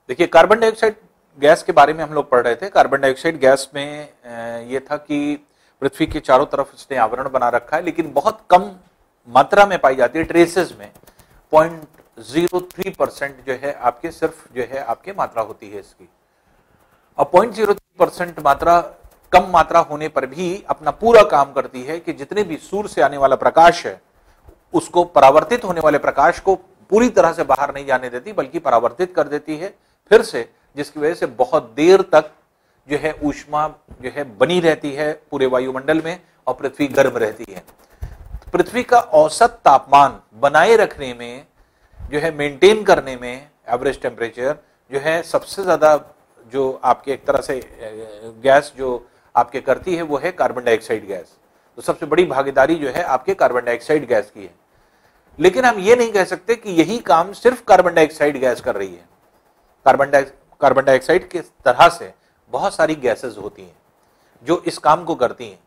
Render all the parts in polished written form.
देखिए, carbon dioxide gas के बारे में हम लोग पढ़ रहे थे। कार्बन डाइऑक्साइड गैस में ये था कि पृथ्वी के चारों तरफ इसने आवरण बना रखा है, लेकिन बहुत कम मात्रा में पाई जाती है, ट्रेसेस में 0.03% जो है आपके सिर्फ जो है आपके मात्रा होती है इसकी। और 0.03% मात्रा कम मात्रा होने पर भी अपना पूरा काम करती है कि जितने भी सूर्य से आने वाला प्रकाश है उसको, परावर्तित होने वाले प्रकाश को पूरी तरह से बाहर नहीं जाने देती, बल्कि परावर्तित कर देती है फिर से, जिसकी वजह से बहुत देर तक जो है ऊष्मा जो है बनी रहती है पूरे वायुमंडल में और पृथ्वी गर्म रहती है। पृथ्वी का औसत तापमान बनाए रखने में जो है, मेंटेन करने में, एवरेज टेम्परेचर जो है सबसे ज्यादा जो आपके एक तरह से गैस जो आपके करती है वो है कार्बन डाइऑक्साइड गैस। तो सबसे बड़ी भागीदारी जो है आपके कार्बन डाइऑक्साइड गैस की है। लेकिन हम ये नहीं कह सकते कि यही काम सिर्फ कार्बन डाइऑक्साइड गैस कर रही है। कार्बन डाइऑक्साइड के तरह से बहुत सारी गैसेस होती हैं जो इस काम को करती हैं,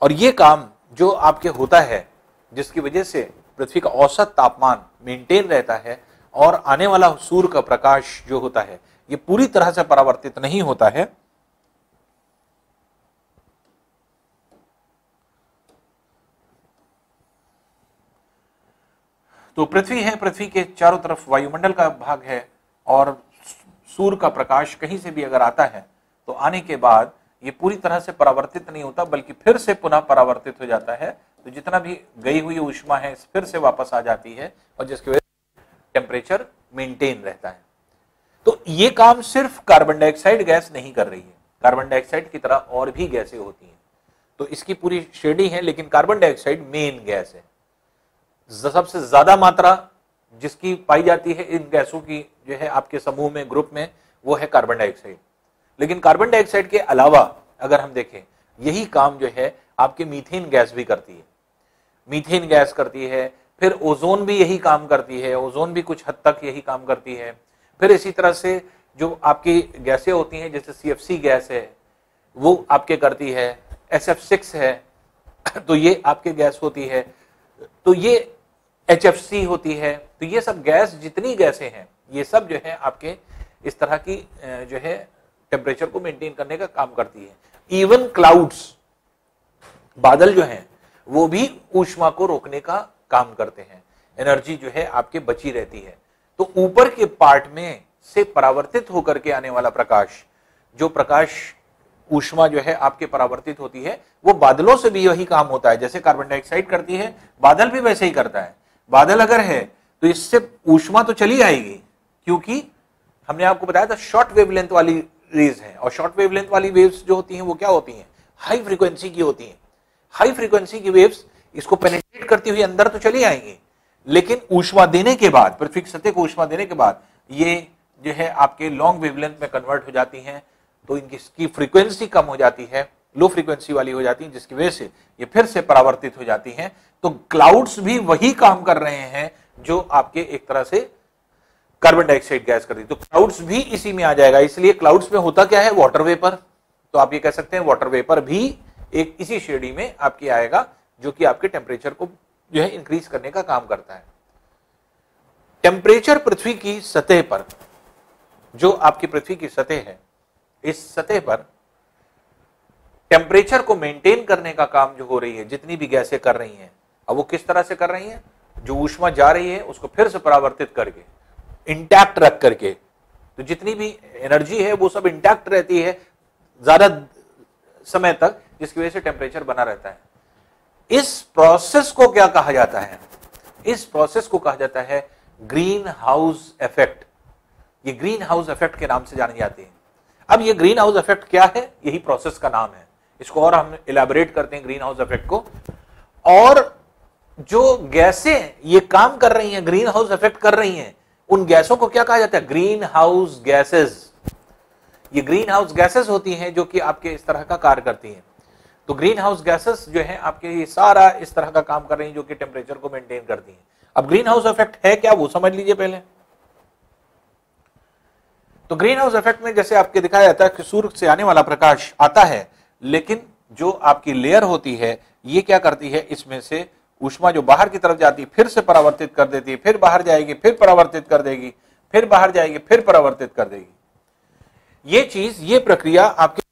और ये काम जो आपके होता है जिसकी वजह से पृथ्वी का औसत तापमान मेंटेन रहता है और आने वाला सूर्य का प्रकाश जो होता है ये पूरी तरह से परावर्तित नहीं होता है। तो पृथ्वी है, पृथ्वी के चारों तरफ वायुमंडल का भाग है, और सूर्य का प्रकाश कहीं से भी अगर आता है तो आने के बाद ये पूरी तरह से परावर्तित नहीं होता, बल्कि फिर से पुनः परावर्तित हो जाता है। तो जितना भी गई हुई ऊष्मा है फिर से वापस आ जाती है, और जिसकी वजह से टेम्परेचर मेंटेन रहता है। तो ये काम सिर्फ कार्बन डाइऑक्साइड गैस नहीं कर रही है, कार्बन डाइऑक्साइड की तरह और भी गैसें होती हैं। तो इसकी पूरी श्रेणी है, लेकिन कार्बन डाइऑक्साइड मेन गैस है। सबसे ज्यादा मात्रा जिसकी पाई जाती है इन गैसों की जो है आपके समूह में, ग्रुप में, वो है कार्बन डाइऑक्साइड। लेकिन कार्बन डाइऑक्साइड के अलावा अगर हम देखें, यही काम जो है आपके मीथेन गैस भी करती है। मीथेन गैस करती है, फिर ओजोन भी यही काम करती है, ओजोन भी कुछ हद तक यही काम करती है। फिर इसी तरह से जो आपकी गैसें होती हैं, जैसे CFC गैस है वो आपके करती है, SF6 है तो ये आपके गैस होती है, तो ये HFC होती है। तो ये सब गैस, जितनी गैसें हैं ये सब जो है आपके इस तरह की जो है टेम्परेचर को मेंटेन करने का काम करती है। इवन क्लाउड्स, बादल जो हैं वो भी ऊष्मा को रोकने का काम करते हैं, एनर्जी जो है आपके बची रहती है। तो ऊपर के पार्ट में से परावर्तित होकर के आने वाला प्रकाश, जो प्रकाश ऊष्मा जो है आपके परावर्तित होती है, वो बादलों से भी वही काम होता है। जैसे कार्बन डाइऑक्साइड करती है, बादल भी वैसे ही करता है। बादल अगर है तो इससे ऊष्मा तो चली आएगी, क्योंकि हमने आपको बताया था शॉर्ट वेवलेंथ वाली रेज है, और शॉर्ट वेवलेंथ वाली वेव्स जो होती हैं वो क्या होती हैं, हाई फ्रीक्वेंसी की होती हैं। हाई फ्रीक्वेंसी की वेव्स इसको पेनिट्रेट करती हुई अंदर तो चली आएंगी, लेकिन ऊष्मा देने के बाद, पृथ्वी की सतह को ऊष्मा देने के बाद ये जो है आपके लॉन्ग वेवलेंथ में कन्वर्ट हो जाती हैं। तो इनकी फ्रीक्वेंसी कम हो जाती है, लो फ्रीक्वेंसी वाली हो जाती है, जिसकी वजह से ये फिर से परावर्तित हो जाती हैं। तो क्लाउड्स भी वही काम कर रहे हैं जो आपके एक तरह से कार्बन डाइऑक्साइड गैस करती है। तो क्लाउड्स भी इसी में आ जाएगा। इसलिए क्लाउड्स में होता क्या है, वाटर वेपर। तो आप ये कह सकते हैं वाटर वेपर भी एक इसी श्रेणी में आपकी आएगा, जो कि आपके टेम्परेचर को जो है इंक्रीज करने का काम करता है। टेम्परेचर पृथ्वी की सतह पर, जो आपकी पृथ्वी की सतह है, इस सतह पर टेम्परेचर को मेंटेन करने का काम जो हो रही है, जितनी भी गैसें कर रही हैं, अब वो किस तरह से कर रही हैं, जो ऊष्मा जा रही है उसको फिर से परावर्तित करके, इंटैक्ट रख करके, तो जितनी भी एनर्जी है वो सब इंटैक्ट रहती है ज्यादा समय तक, जिसकी वजह से टेम्परेचर बना रहता है। इस प्रोसेस को क्या कहा जाता है, इस प्रोसेस को कहा जाता है ग्रीन हाउस इफेक्ट। ये ग्रीन हाउस इफेक्ट के नाम से जानी जाती है। अब ये ग्रीन हाउस इफेक्ट क्या है, यही प्रोसेस का नाम है। इसको और हम इलैबोरेट करते हैं ग्रीन हाउस इफेक्ट को। और जो गैसें ये काम कर रही हैं, ग्रीन हाउस इफेक्ट कर रही हैं, उन गैसों को क्या कहा जाता है, ग्रीन हाउस गैसेस। ये ग्रीन हाउस गैसेस होती हैं जो कि आपके इस तरह का कार्य करती हैं। तो ग्रीन हाउस गैसेस जो है आपके ये सारा इस तरह का काम कर रही हैं, जो कि टेम्परेचर को मेंटेन करती हैं। अब ग्रीन हाउस इफेक्ट है क्या, वो समझ लीजिए पहले। तो ग्रीन हाउस इफेक्ट में जैसे आपके दिखाया जाता है कि सूर्य से आने वाला प्रकाश आता है, लेकिन जो आपकी लेयर होती है ये क्या करती है, इसमें से ऊष्मा जो बाहर की तरफ जाती है फिर से परावर्तित कर देती है, फिर बाहर जाएगी, फिर परावर्तित कर देगी, फिर बाहर जाएगी, फिर परावर्तित कर देगी। ये चीज, ये प्रक्रिया आपके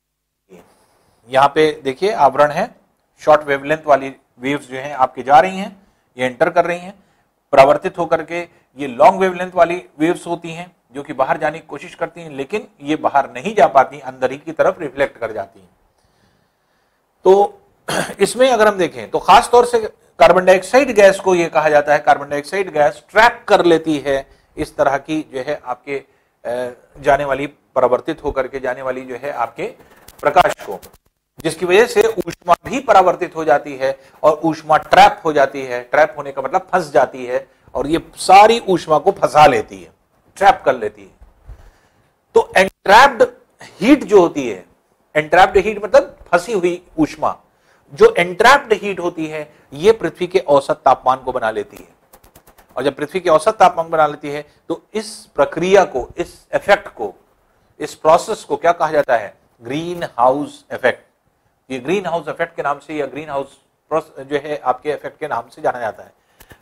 यहां पे देखिए आवरण है, शॉर्ट वेवलेंथ वाली वेव्स जो हैं आपके जा रही हैं, ये एंटर कर रही हैं, परावर्तित होकर के ये लॉन्ग वेवलेंथ वाली वेव्स होती हैं जो कि बाहर जाने की कोशिश करती हैं, लेकिन ये बाहर नहीं जा पाती, अंदर ही की तरफ रिफ्लेक्ट कर जाती हैं। तो इसमें अगर हम देखें तो खास तौर से कार्बन डाइऑक्साइड गैस को ये कहा जाता है, कार्बन डाइऑक्साइड गैस ट्रैप कर लेती है इस तरह की जो है आपके जाने वाली, परावर्तित होकर के जाने वाली जो है आपके प्रकाश को, जिसकी वजह से ऊष्मा भी परावर्तित हो जाती है और ऊष्मा ट्रैप हो जाती है। ट्रैप होने का मतलब फंस जाती है और ये सारी ऊष्मा को फंसा लेती है, ट्रैप कर लेती है। तो एंट्रैप्ड हीट जो होती है, एंट्रैप्ड हीट मतलब फंसी हुई ऊष्मा, जो एंट्रैप्ड हीट होती है ये पृथ्वी के औसत तापमान को बना लेती है। और जब पृथ्वी के औसत तापमान बना लेती है तो इस प्रक्रिया को, इस इफेक्ट को, इस प्रोसेस को क्या कहा जाता है? Green house effect. ये ग्रीन हाउस इफेक्ट के नाम से या ग्रीन हाउस जो है आपके इफेक्ट के नाम से जाना जाता है।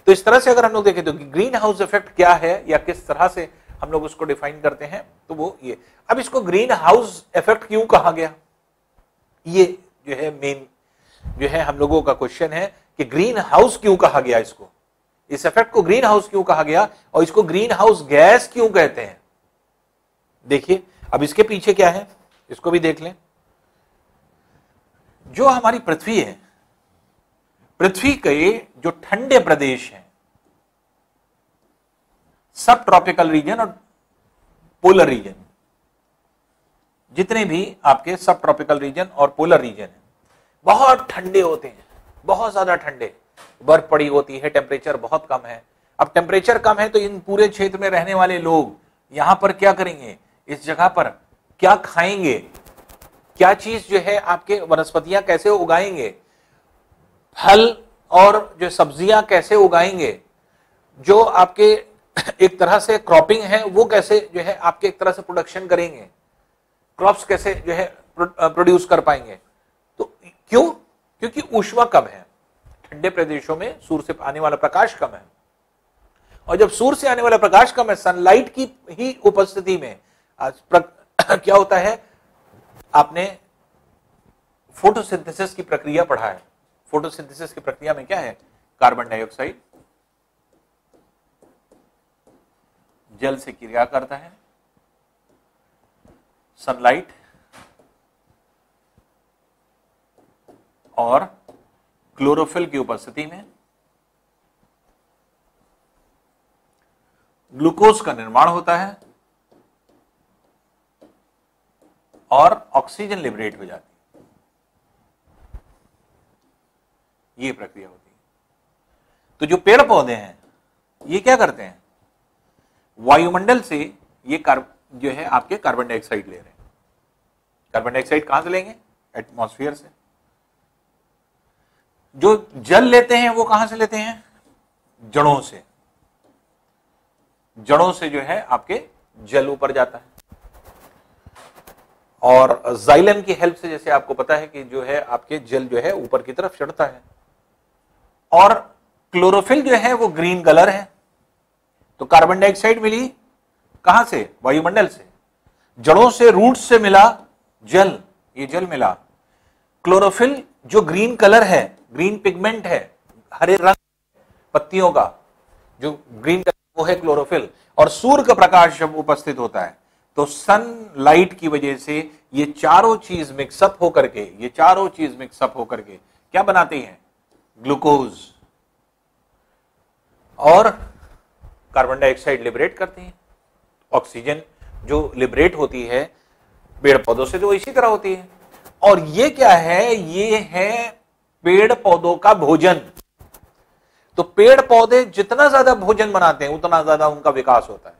तो इस तरह से अगर हम लोग देखें तो ग्रीन हाउस इफेक्ट क्या है या किस तरह से हम लोग उसको डिफाइन करते हैं, तो वो ये। अब इसको ग्रीन हाउस इफेक्ट क्यों कहा गया, ये जो है मेन जो है हम लोगों का क्वेश्चन है कि ग्रीन हाउस क्यों कहा गया, इसको, इस इफेक्ट को ग्रीन हाउस क्यों कहा गया और इसको ग्रीन हाउस गैस क्यों कहते हैं। देखिए अब इसके पीछे क्या है, इसको भी देख लें। जो हमारी पृथ्वी है, पृथ्वी के जो ठंडे प्रदेश हैं, सब ट्रॉपिकल रीजन और पोलर रीजन, जितने भी आपके सब ट्रॉपिकल रीजन और पोलर रीजन हैं, बहुत ठंडे होते हैं, बहुत ज्यादा ठंडे, बर्फ पड़ी होती है, टेम्परेचर बहुत कम है। अब टेम्परेचर कम है तो इन पूरे क्षेत्र में रहने वाले लोग यहां पर क्या करेंगे, इस जगह पर क्या खाएंगे, क्या चीज जो है आपके वनस्पतियां कैसे उगाएंगे, फल और जो सब्जियां कैसे उगाएंगे, जो आपके एक तरह से क्रॉपिंग है वो कैसे जो है आपके एक तरह से प्रोडक्शन करेंगे, क्रॉप्स कैसे जो है प्रोड्यूस कर पाएंगे। तो क्यों? क्योंकि ऊष्मा कम है, ठंडे प्रदेशों में सूर्य से आने वाला प्रकाश कम है, और जब सूर्य से आने वाला प्रकाश कम है, सनलाइट की ही उपस्थिति में क्या होता है, आपने फोटोसिंथेसिस की प्रक्रिया पढ़ा है। फोटोसिंथेसिस की प्रक्रिया में क्या है, कार्बन डाइऑक्साइड जल से क्रिया करता है, सनलाइट और क्लोरोफिल की उपस्थिति में ग्लूकोज का निर्माण होता है और ऑक्सीजन लिबरेट हो जाती है। ये प्रक्रिया होती है। तो जो पेड़ पौधे हैं ये क्या करते हैं, वायुमंडल से ये जो है आपके कार्बन डाइऑक्साइड ले रहे हैं। कार्बन डाइऑक्साइड कहां से लेंगे, एटमॉस्फेयर से। जो जल लेते हैं वो कहां से लेते हैं, जड़ों से। जड़ों से जो है आपके जल ऊपर जाता है, और जाइलम की हेल्प से, जैसे आपको पता है कि जो है आपके जल जो है ऊपर की तरफ चढ़ता है। और क्लोरोफिल जो है वो ग्रीन कलर है। तो कार्बन डाइऑक्साइड मिली कहां से, वायुमंडल से। जड़ों से, रूट्स से मिला जल, ये जल मिला। क्लोरोफिल जो ग्रीन कलर है, ग्रीन पिगमेंट है, हरे रंग पत्तियों का जो ग्रीन कलर, वो है क्लोरोफिल। और सूर्य का प्रकाश जब उपस्थित होता है तो सनलाइट की वजह से ये चारों चीज मिक्सअप होकर के, ये चारों चीज मिक्सअप होकर के क्या बनाती हैं, ग्लूकोज, और कार्बन डाइऑक्साइड लिबरेट करती हैं। ऑक्सीजन जो लिबरेट होती है पेड़ पौधों से, तो इसी तरह होती है। और ये क्या है, ये है पेड़ पौधों का भोजन। तो पेड़ पौधे जितना ज्यादा भोजन बनाते हैं उतना ज्यादा उनका विकास होता है,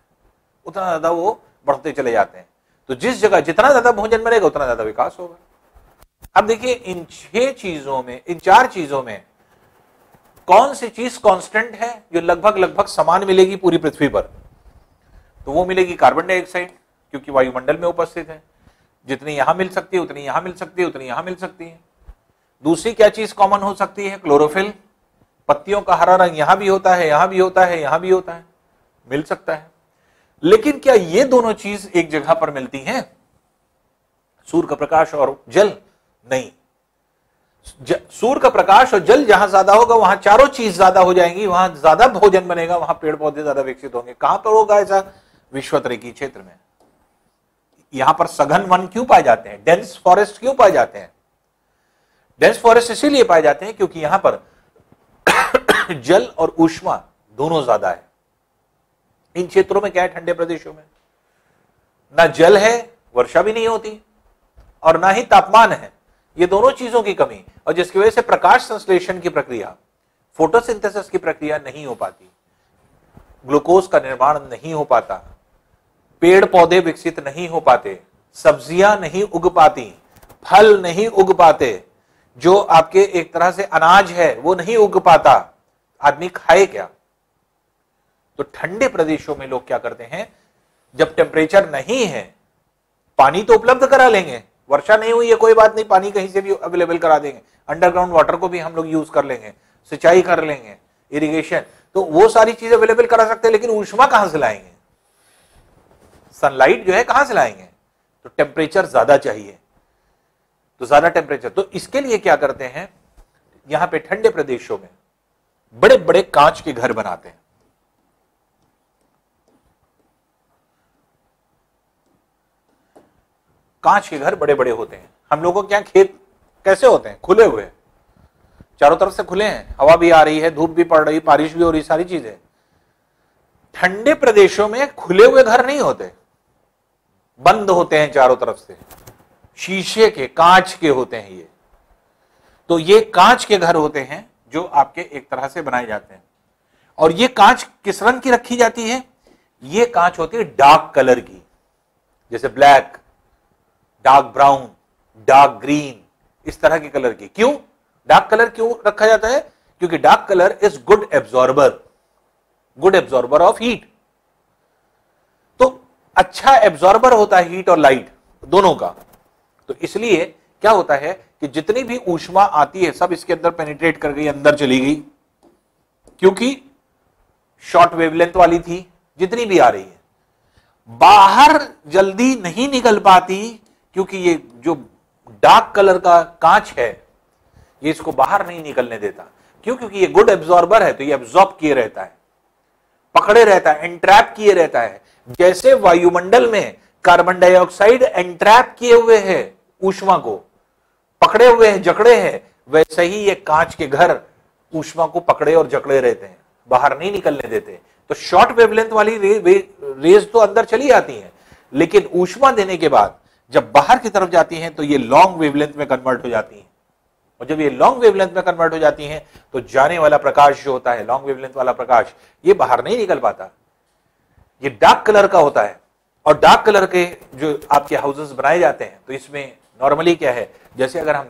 उतना ज्यादा वो बढ़ते चले जाते हैं। तो जिस जगह जितना ज्यादा भोजन मिलेगा उतना ज्यादा विकास होगा। अब देखिए इन 6 चीजों में, इन 4 चीजों में कौन सी चीज कांस्टेंट है जो लगभग लगभग समान मिलेगी पूरी पृथ्वी पर, तो वो मिलेगी कार्बन डाइऑक्साइड, क्योंकि वायुमंडल में उपस्थित है। जितनी यहां मिल सकती है उतनी यहां मिल सकती है, उतनी यहां मिल सकती है। दूसरी क्या चीज कॉमन हो सकती है, क्लोरोफिल। पत्तियों का हरा रंग यहां भी होता है, यहां भी होता है, यहां भी होता है, मिल सकता है। लेकिन क्या ये दोनों चीज एक जगह पर मिलती हैं? सूर्य का प्रकाश और जल? नहीं। सूर्य का प्रकाश और जल जहां ज्यादा होगा वहां चारों चीज ज्यादा हो जाएंगी, वहां ज्यादा भोजन बनेगा, वहां पेड़ पौधे ज्यादा विकसित होंगे। कहां पर होगा ऐसा? विश्वतरेखीय क्षेत्र में। यहां पर सघन वन क्यों पाए जाते हैं? डेंस फॉरेस्ट क्यों पाए जाते हैं? डेंस फॉरेस्ट इसीलिए पाए जाते हैं क्योंकि यहां पर जल और ऊष्मा दोनों ज्यादा है। इन क्षेत्रों में क्या है? ठंडे प्रदेशों में ना जल है, वर्षा भी नहीं होती, और ना ही तापमान है। ये दोनों चीजों की कमी, और जिसकी वजह से प्रकाश संश्लेषण की प्रक्रिया, फोटोसिंथेसिस की प्रक्रिया नहीं हो पाती, ग्लूकोज का निर्माण नहीं हो पाता, पेड़ पौधे विकसित नहीं हो पाते, सब्जियां नहीं उग पाती, फल नहीं उग पाते, जो आपके एक तरह से अनाज है वो नहीं उग पाता। आदमी खाए क्या? तो ठंडे प्रदेशों में लोग क्या करते हैं, जब टेम्परेचर नहीं है, पानी तो उपलब्ध करा लेंगे, वर्षा नहीं हुई है कोई बात नहीं, पानी कहीं से भी अवेलेबल करा देंगे, अंडरग्राउंड वाटर को भी हम लोग यूज कर लेंगे, सिंचाई कर लेंगे, इरिगेशन, तो वो सारी चीजें अवेलेबल करा सकते हैं। लेकिन ऊष्मा कहां से लाएंगे? सनलाइट जो है कहां से लाएंगे? तो टेम्परेचर ज्यादा चाहिए, तो ज्यादा टेम्परेचर, तो इसके लिए क्या करते हैं, यहां पे ठंडे प्रदेशों में बड़े बड़े कांच के घर बनाते हैं। कांच के घर बड़े बड़े होते हैं। हम लोगों के यहां खेत कैसे होते हैं? खुले हुए, चारों तरफ से खुले हैं, हवा भी आ रही है, धूप भी पड़ रही, बारिश भी हो रही, सारी चीजें। ठंडे प्रदेशों में खुले हुए घर नहीं होते, बंद होते हैं चारों तरफ से, शीशे के, कांच के होते हैं ये। तो ये कांच के घर होते हैं जो आपके एक तरह से बनाए जाते हैं। और ये कांच किस रंग की रखी जाती है? ये कांच होती है डार्क कलर की, जैसे black, dark brown, dark green, इस तरह के कलर की। क्यों डार्क कलर क्यों रखा जाता है? क्योंकि dark colour is good absorber of heat. तो अच्छा एब्जॉर्बर होता है हीट और लाइट दोनों का। तो इसलिए क्या होता है कि जितनी भी ऊष्मा आती है सब इसके अंदर पेनिट्रेट कर गई, अंदर चली गई, क्योंकि शॉर्ट वेवलेंथ वाली थी, जितनी भी आ रही है बाहर जल्दी नहीं निकल पाती, क्योंकि ये जो डार्क कलर का कांच है ये इसको बाहर नहीं निकलने देता। क्यों? क्योंकि ये गुड एब्जॉर्बर है, तो ये एब्जॉर्ब किए रहता है, पकड़े रहता है, एंट्रैप किए रहता है। जैसे वायुमंडल में कार्बन डाइऑक्साइड एंट्रैप किए हुए है, ऊष्मा को पकड़े हुए हैं, जकड़े हैं, वैसे ही ये कांच के घर ऊष्मा को पकड़े और जकड़े रहते हैं, बाहर नहीं निकलने देते। तो शॉर्ट वेवलेंथ वाली रेज तो अंदर चली आती हैं, लेकिन ऊष्मा देने के बाद जब बाहर की तरफ जाती हैं तो ये लॉन्ग वेवलेंथ में कन्वर्ट हो जाती हैं। और जब ये लॉन्ग वेवलेंथ में कन्वर्ट हो जाती हैं तो जाने वाला प्रकाश जो होता है, लॉन्ग वेवलेंथ वाला प्रकाश, ये बाहर नहीं निकल पाता, ये डार्क कलर का होता है। और डार्क कलर के जो आपके हाउसेस बनाए जाते हैं, तो इसमें नॉर्मली क्या है, जैसे अगर हम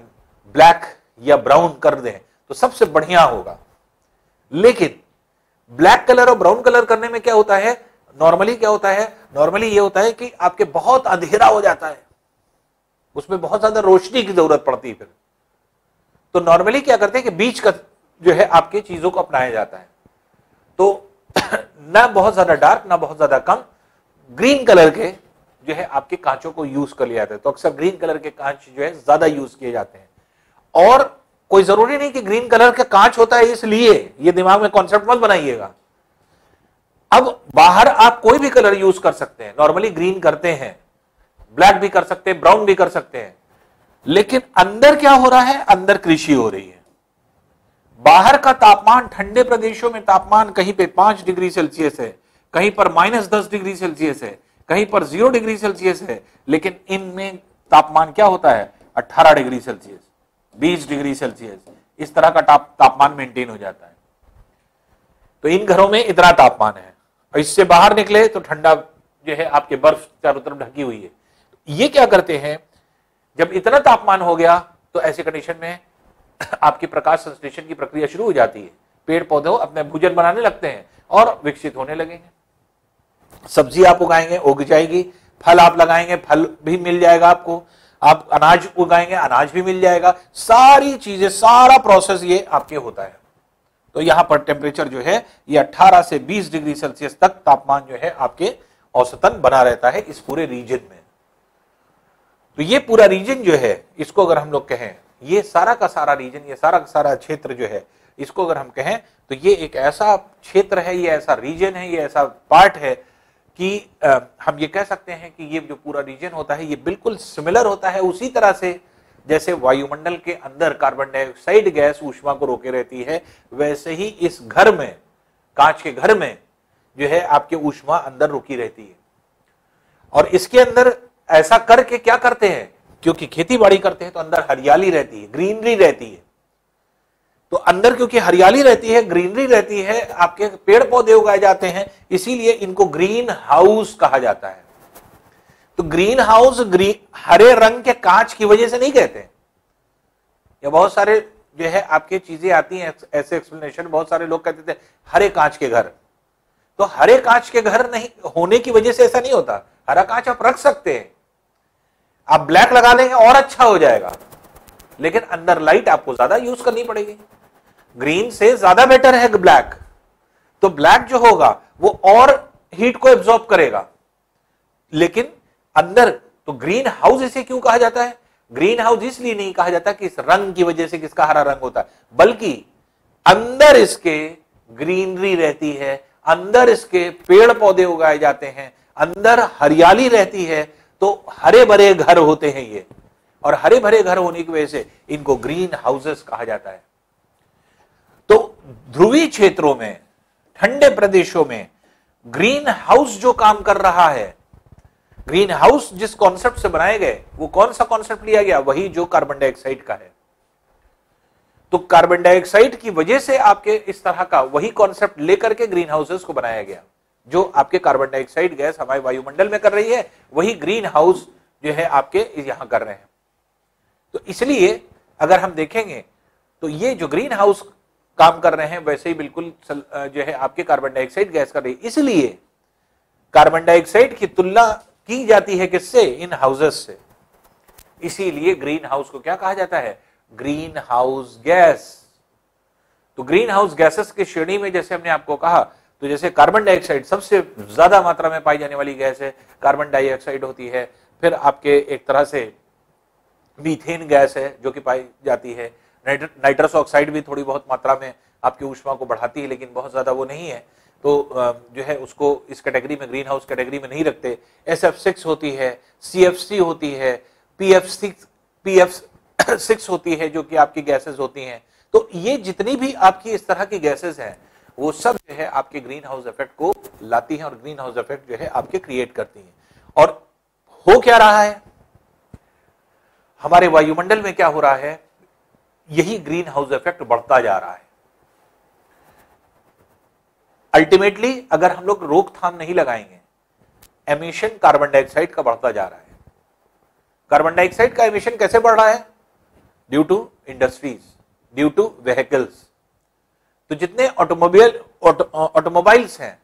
ब्लैक या ब्राउन कर दें तो सबसे बढ़िया होगा। लेकिन ब्लैक कलर और ब्राउन कलर करने में क्या होता है, नॉर्मली क्या होता है, नॉर्मली ये होता है कि आपके बहुत अंधेरा हो जाता है, उसमें बहुत ज्यादा रोशनी की जरूरत पड़ती है। फिर तो नॉर्मली क्या करते हैं कि बीच का जो है आपके चीजों को अपनाया जाता है। तो ना बहुत ज्यादा डार्क ना बहुत ज्यादा कम, ग्रीन कलर के जो है आपके कांचों को यूज कर लिया जाता है। तो अक्सर ग्रीन कलर के कांच जो है ज्यादा यूज किए जाते हैं। और कोई जरूरी नहीं कि ग्रीन कलर का कांच होता है इसलिए, ये दिमाग में कॉन्सेप्ट मत बनाइएगा। अब बाहर आप कोई भी कलर यूज कर सकते हैं, नॉर्मली ग्रीन करते हैं, ब्लैक भी कर सकते हैं, ब्राउन भी कर सकते हैं, लेकिन अंदर क्या हो रहा है, अंदर कृषि हो रही है। बाहर का तापमान, ठंडे प्रदेशों में तापमान कहीं पे 5 डिग्री सेल्सियस है, कहीं पर -10 डिग्री सेल्सियस है, कहीं पर 0 डिग्री सेल्सियस है, लेकिन इनमें तापमान क्या होता है, 18 डिग्री सेल्सियस, 20 डिग्री सेल्सियस, इस तरह का तापमान मेंटेन हो जाता है। तो इन घरों में इतना तापमान है, और इससे बाहर निकले तो ठंडा जो है आपके बर्फ चारों तरफ ढकी हुई है। ये क्या करते हैं, जब इतना तापमान हो गया तो ऐसे कंडीशन में आपकी प्रकाश संश्लेषण की प्रक्रिया शुरू हो जाती है, पेड़ पौधे अपने भोजन बनाने लगते हैं और विकसित होने लगेंगे। सब्जी आप उगाएंगे, उग जाएगी, फल आप लगाएंगे, फल भी मिल जाएगा आपको, आप अनाज उगाएंगे, अनाज भी मिल जाएगा, सारी चीजें, सारा प्रोसेस ये आपके होता है। तो यहां पर टेम्परेचर जो है ये 18 से 20 डिग्री सेल्सियस तक तापमान जो है आपके औसतन बना रहता है इस पूरे रीजन में। तो ये पूरा रीजन जो है, इसको अगर हम लोग कहें, ये सारा का सारा रीजन, ये सारा का सारा क्षेत्र जो है, इसको अगर हम कहें तो ये एक ऐसा क्षेत्र है, ये ऐसा रीजन है, ये ऐसा पार्ट है कि हम ये कह सकते हैं कि ये जो पूरा रीजन होता है ये बिल्कुल सिमिलर होता है उसी तरह से जैसे वायुमंडल के अंदर कार्बन डाइऑक्साइड गैस ऊष्मा को रोके रहती है, वैसे ही इस घर में, कांच के घर में जो है आपके ऊष्मा अंदर रुकी रहती है। और इसके अंदर ऐसा करके क्या करते हैं, क्योंकि खेती बाड़ी करते हैं तो अंदर हरियाली रहती है, ग्रीनरी रहती है। तो अंदर क्योंकि हरियाली रहती है, ग्रीनरी रहती है, आपके पेड़ पौधे उगाए जाते हैं, इसीलिए इनको ग्रीन हाउस कहा जाता है। तो ग्रीन हाउस हरे रंग के कांच की वजह से नहीं कहते, या बहुत सारे जो है आपके चीजें आती हैं ऐसे एक्सप्लेनेशन, बहुत सारे लोग कहते थे हरे कांच के घर। तो हरे कांच के घर नहीं होने की वजह से ऐसा नहीं होता, हरा कांच आप रख सकते हैं, आप ब्लैक लगा लेंगे और अच्छा हो जाएगा, लेकिन अंदर लाइट आपको ज्यादा यूज करनी पड़ेगी। ग्रीन से ज्यादा बेटर है ब्लैक, तो ब्लैक जो होगा वो और हीट को एब्जॉर्ब करेगा। लेकिन अंदर तो ग्रीन हाउस इसे क्यों कहा जाता है, ग्रीन हाउस इसलिए नहीं कहा जाता कि इस रंग की वजह से किसका हरा रंग होता है, बल्कि अंदर इसके ग्रीनरी रहती है, अंदर इसके पेड़ पौधे उगाए जाते हैं, अंदर हरियाली रहती है, तो हरे भरे घर होते हैं ये। और हरे भरे घर होने की वजह से इनको ग्रीन हाउसेस कहा जाता है। तो ध्रुवीय क्षेत्रों में, ठंडे प्रदेशों में ग्रीन हाउस जो काम कर रहा है, ग्रीन हाउस जिस कॉन्सेप्ट से बनाए गए, वो कौन सा कॉन्सेप्ट लिया गया, वही जो कार्बन डाइऑक्साइड का है। तो कार्बन डाइऑक्साइड की वजह से आपके इस तरह का वही कॉन्सेप्ट लेकर के ग्रीन हाउसेस को बनाया गया, जो आपके कार्बन डाइऑक्साइड गैस हमारे वायुमंडल में कर रही है, वही ग्रीन हाउस जो है आपके यहां कर रहे हैं। तो इसलिए अगर हम देखेंगे तो ये जो ग्रीन हाउस काम कर रहे हैं, वैसे ही बिल्कुल जो है आपके कार्बन डाइऑक्साइड गैस कर रही है। इसलिए कार्बन डाइऑक्साइड की तुलना की जाती है किससे, इन हाउसेस से। इसीलिए ग्रीन हाउस को क्या कहा जाता है, ग्रीन हाउस गैस। तो ग्रीन हाउस गैसेस की श्रेणी में जैसे हमने आपको कहा, तो जैसे कार्बन डाइऑक्साइड सबसे ज्यादा मात्रा में पाई जाने वाली गैस है, कार्बन डाइऑक्साइड होती है। फिर आपके एक तरह से मीथेन गैस है जो कि पाई जाती है। नाइट्रस ऑक्साइड भी थोड़ी बहुत मात्रा में आपकी ऊष्मा को बढ़ाती है, लेकिन बहुत ज्यादा वो नहीं है, तो जो है उसको इस कैटेगरी में, ग्रीन हाउस कैटेगरी में नहीं रखते। SF6 होती है, CFC होती है, PF6 होती है, जो कि आपकी गैसेस होती हैं। तो ये जितनी भी आपकी इस तरह की गैसेस हैं, वो सब जो है आपके ग्रीन हाउस इफेक्ट को लाती हैं और ग्रीन हाउस इफेक्ट जो है आपके क्रिएट करती हैं। और हो क्या रहा है हमारे वायुमंडल में, क्या हो रहा है, यही ग्रीन हाउस इफेक्ट बढ़ता जा रहा है। अल्टीमेटली अगर हम लोग रोकथाम नहीं लगाएंगे, एमिशन कार्बन डाइऑक्साइड का बढ़ता जा रहा है। कार्बन डाइऑक्साइड का एमिशन कैसे बढ़ रहा है, due to industries, due to vehicles. तो जितने ऑटोमोबाइल्स हैं,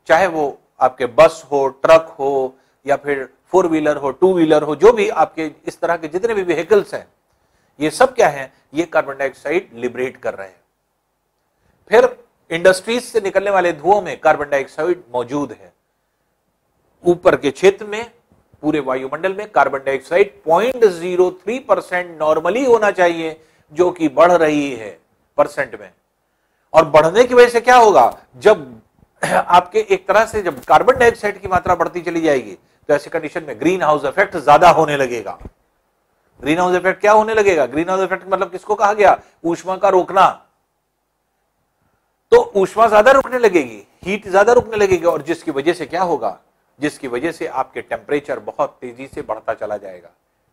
चाहे वो आपके बस हो, ट्रक हो, या फिर 4 व्हीलर हो, 2 व्हीलर हो, जो भी आपके इस तरह के जितने भी व्हीकल्स हैं, ये सब क्या है, ये कार्बन डाइऑक्साइड लिबरेट कर रहे हैं। फिर इंडस्ट्रीज से निकलने वाले धुओं में कार्बन डाइऑक्साइड मौजूद है। ऊपर के क्षेत्र में, पूरे वायुमंडल में कार्बन डाइऑक्साइड 0.03% नॉर्मली होना चाहिए, जो कि बढ़ रही है परसेंट में। और बढ़ने की वजह से क्या होगा, जब आपके एक तरह से जब कार्बन डाइऑक्साइड की मात्रा बढ़ती चली जाएगी, तो ऐसी कंडीशन में ग्रीन हाउस इफेक्ट ज्यादा होने लगेगा। ग्रीन हाउस इफेक्ट क्या होने लगेगा, ग्रीन हाउस इफेक्ट मतलब किसको कहा गया, ऊष्मा का रोकना। तो ऊष्मा ज्यादा रुकने लगेगी, हीट ज्यादा रुकने लगेगी, और जिसकी वजह से क्या होगा, जिसकी वजह से आपके टेम्परेचर बहुत तेजी से बढ़ता चला जाएगा।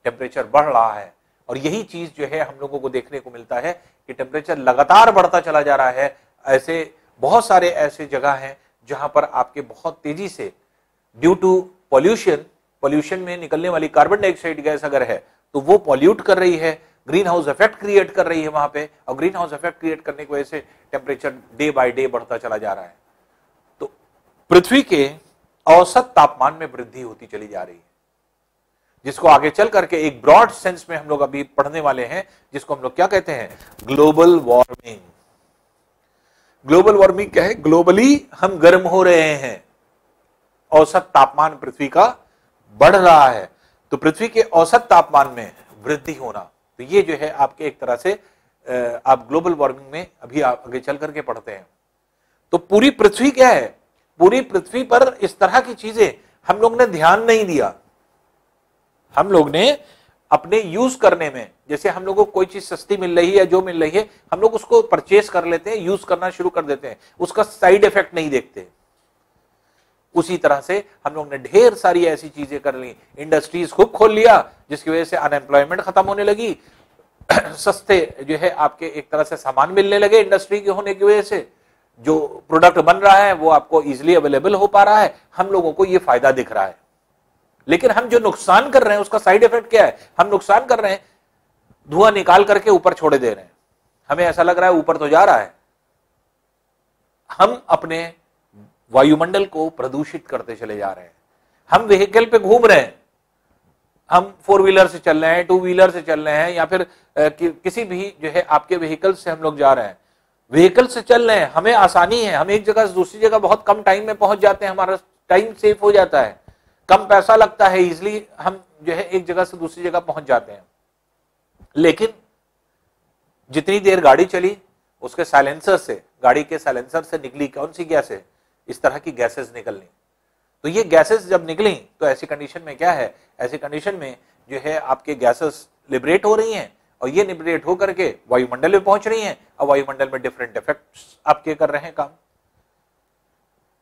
टेम्परेचर बढ़ रहा है, और यही चीज जो है हम लोगों को देखने को मिलता है कि टेम्परेचर लगातार बढ़ता चला जा रहा है। ऐसे बहुत सारे ऐसे जगह हैं जहां पर आपके बहुत तेजी से ड्यू टू पॉल्यूशन में निकलने वाली कार्बन डाइऑक्साइड गैस अगर है, तो वो पॉल्यूट कर रही है, ग्रीन हाउस इफेक्ट क्रिएट कर रही है वहां पे, और ग्रीन हाउस इफेक्ट क्रिएट करने की वजह से टेम्परेचर डे बाय डे बढ़ता चला जा रहा है। तो पृथ्वी के औसत तापमान में वृद्धि होती चली जा रही है, जिसको आगे चल करके एक ब्रॉड सेंस में हम लोग अभी पढ़ने वाले हैं, जिसको हम लोग क्या कहते हैं, ग्लोबल वार्मिंग। ग्लोबल वार्मिंग क्या है, ग्लोबली हम गर्म हो रहे हैं। औसत तापमान पृथ्वी का बढ़ रहा है, तो पृथ्वी के औसत तापमान में वृद्धि होना, तो ये जो है आपके एक तरह से आप ग्लोबल वार्मिंग में अभी आप आगे चल करके पढ़ते हैं। तो पूरी पृथ्वी क्या है, पूरी पृथ्वी पर इस तरह की चीजें हम लोग ने ध्यान नहीं दिया। हम लोग ने अपने यूज करने में, जैसे हम लोगों को कोई चीज सस्ती मिल रही है, जो मिल रही है हम लोग उसको परचेस कर लेते हैं, यूज करना शुरू कर देते हैं, उसका साइड इफेक्ट नहीं देखते। उसी तरह से हम लोग ने ढेर सारी ऐसी चीजें कर ली, इंडस्ट्रीज खूब खोल लिया जिसकी वजह से अनएम्प्लॉयमेंट खत्म होने लगी, सस्ते जो है आपके एक तरह से सामान मिलने लगे इंडस्ट्री के होने की वजह से, जो प्रोडक्ट बन रहा है वो आपको इजीली अवेलेबल हो पा रहा है, हम लोगों को ये फायदा दिख रहा है। लेकिन हम जो नुकसान कर रहे हैं उसका साइड इफेक्ट क्या है, हम नुकसान कर रहे हैं, धुआं निकाल करके ऊपर छोड़े दे रहे हैं, हमें ऐसा लग रहा है ऊपर तो जा रहा है, हम अपने वायुमंडल को प्रदूषित करते चले जा रहे हैं। हम व्हीकल पे घूम रहे हैं, हम 4 व्हीलर से चल रहे हैं, 2 व्हीलर से चल रहे हैं, या फिर किसी भी जो है आपके व्हीकल से हम लोग जा रहे हैं, व्हीकल से चल रहे हैं, हमें आसानी है, हम एक जगह से दूसरी जगह बहुत कम टाइम में पहुंच जाते हैं, हमारा टाइम सेव हो जाता है, कम पैसा लगता है, इजिली हम जो है एक जगह से दूसरी जगह पहुंच जाते हैं। लेकिन जितनी देर गाड़ी चली उसके साइलेंसर से, गाड़ी के साइलेंसर से निकली कौन सी गैस है, इस तरह की गैसेस निकलनी। तो ये गैसेस जब निकली तो ऐसी कंडीशन में क्या है, ऐसी कंडीशन में जो है आपके गैसेस लिबरेट हो रही हैं, और ये लिबरेट होकर के वायुमंडल में पहुंच रही हैं, और वायुमंडल में डिफरेंट इफेक्ट्स आपके कर रहे हैं काम।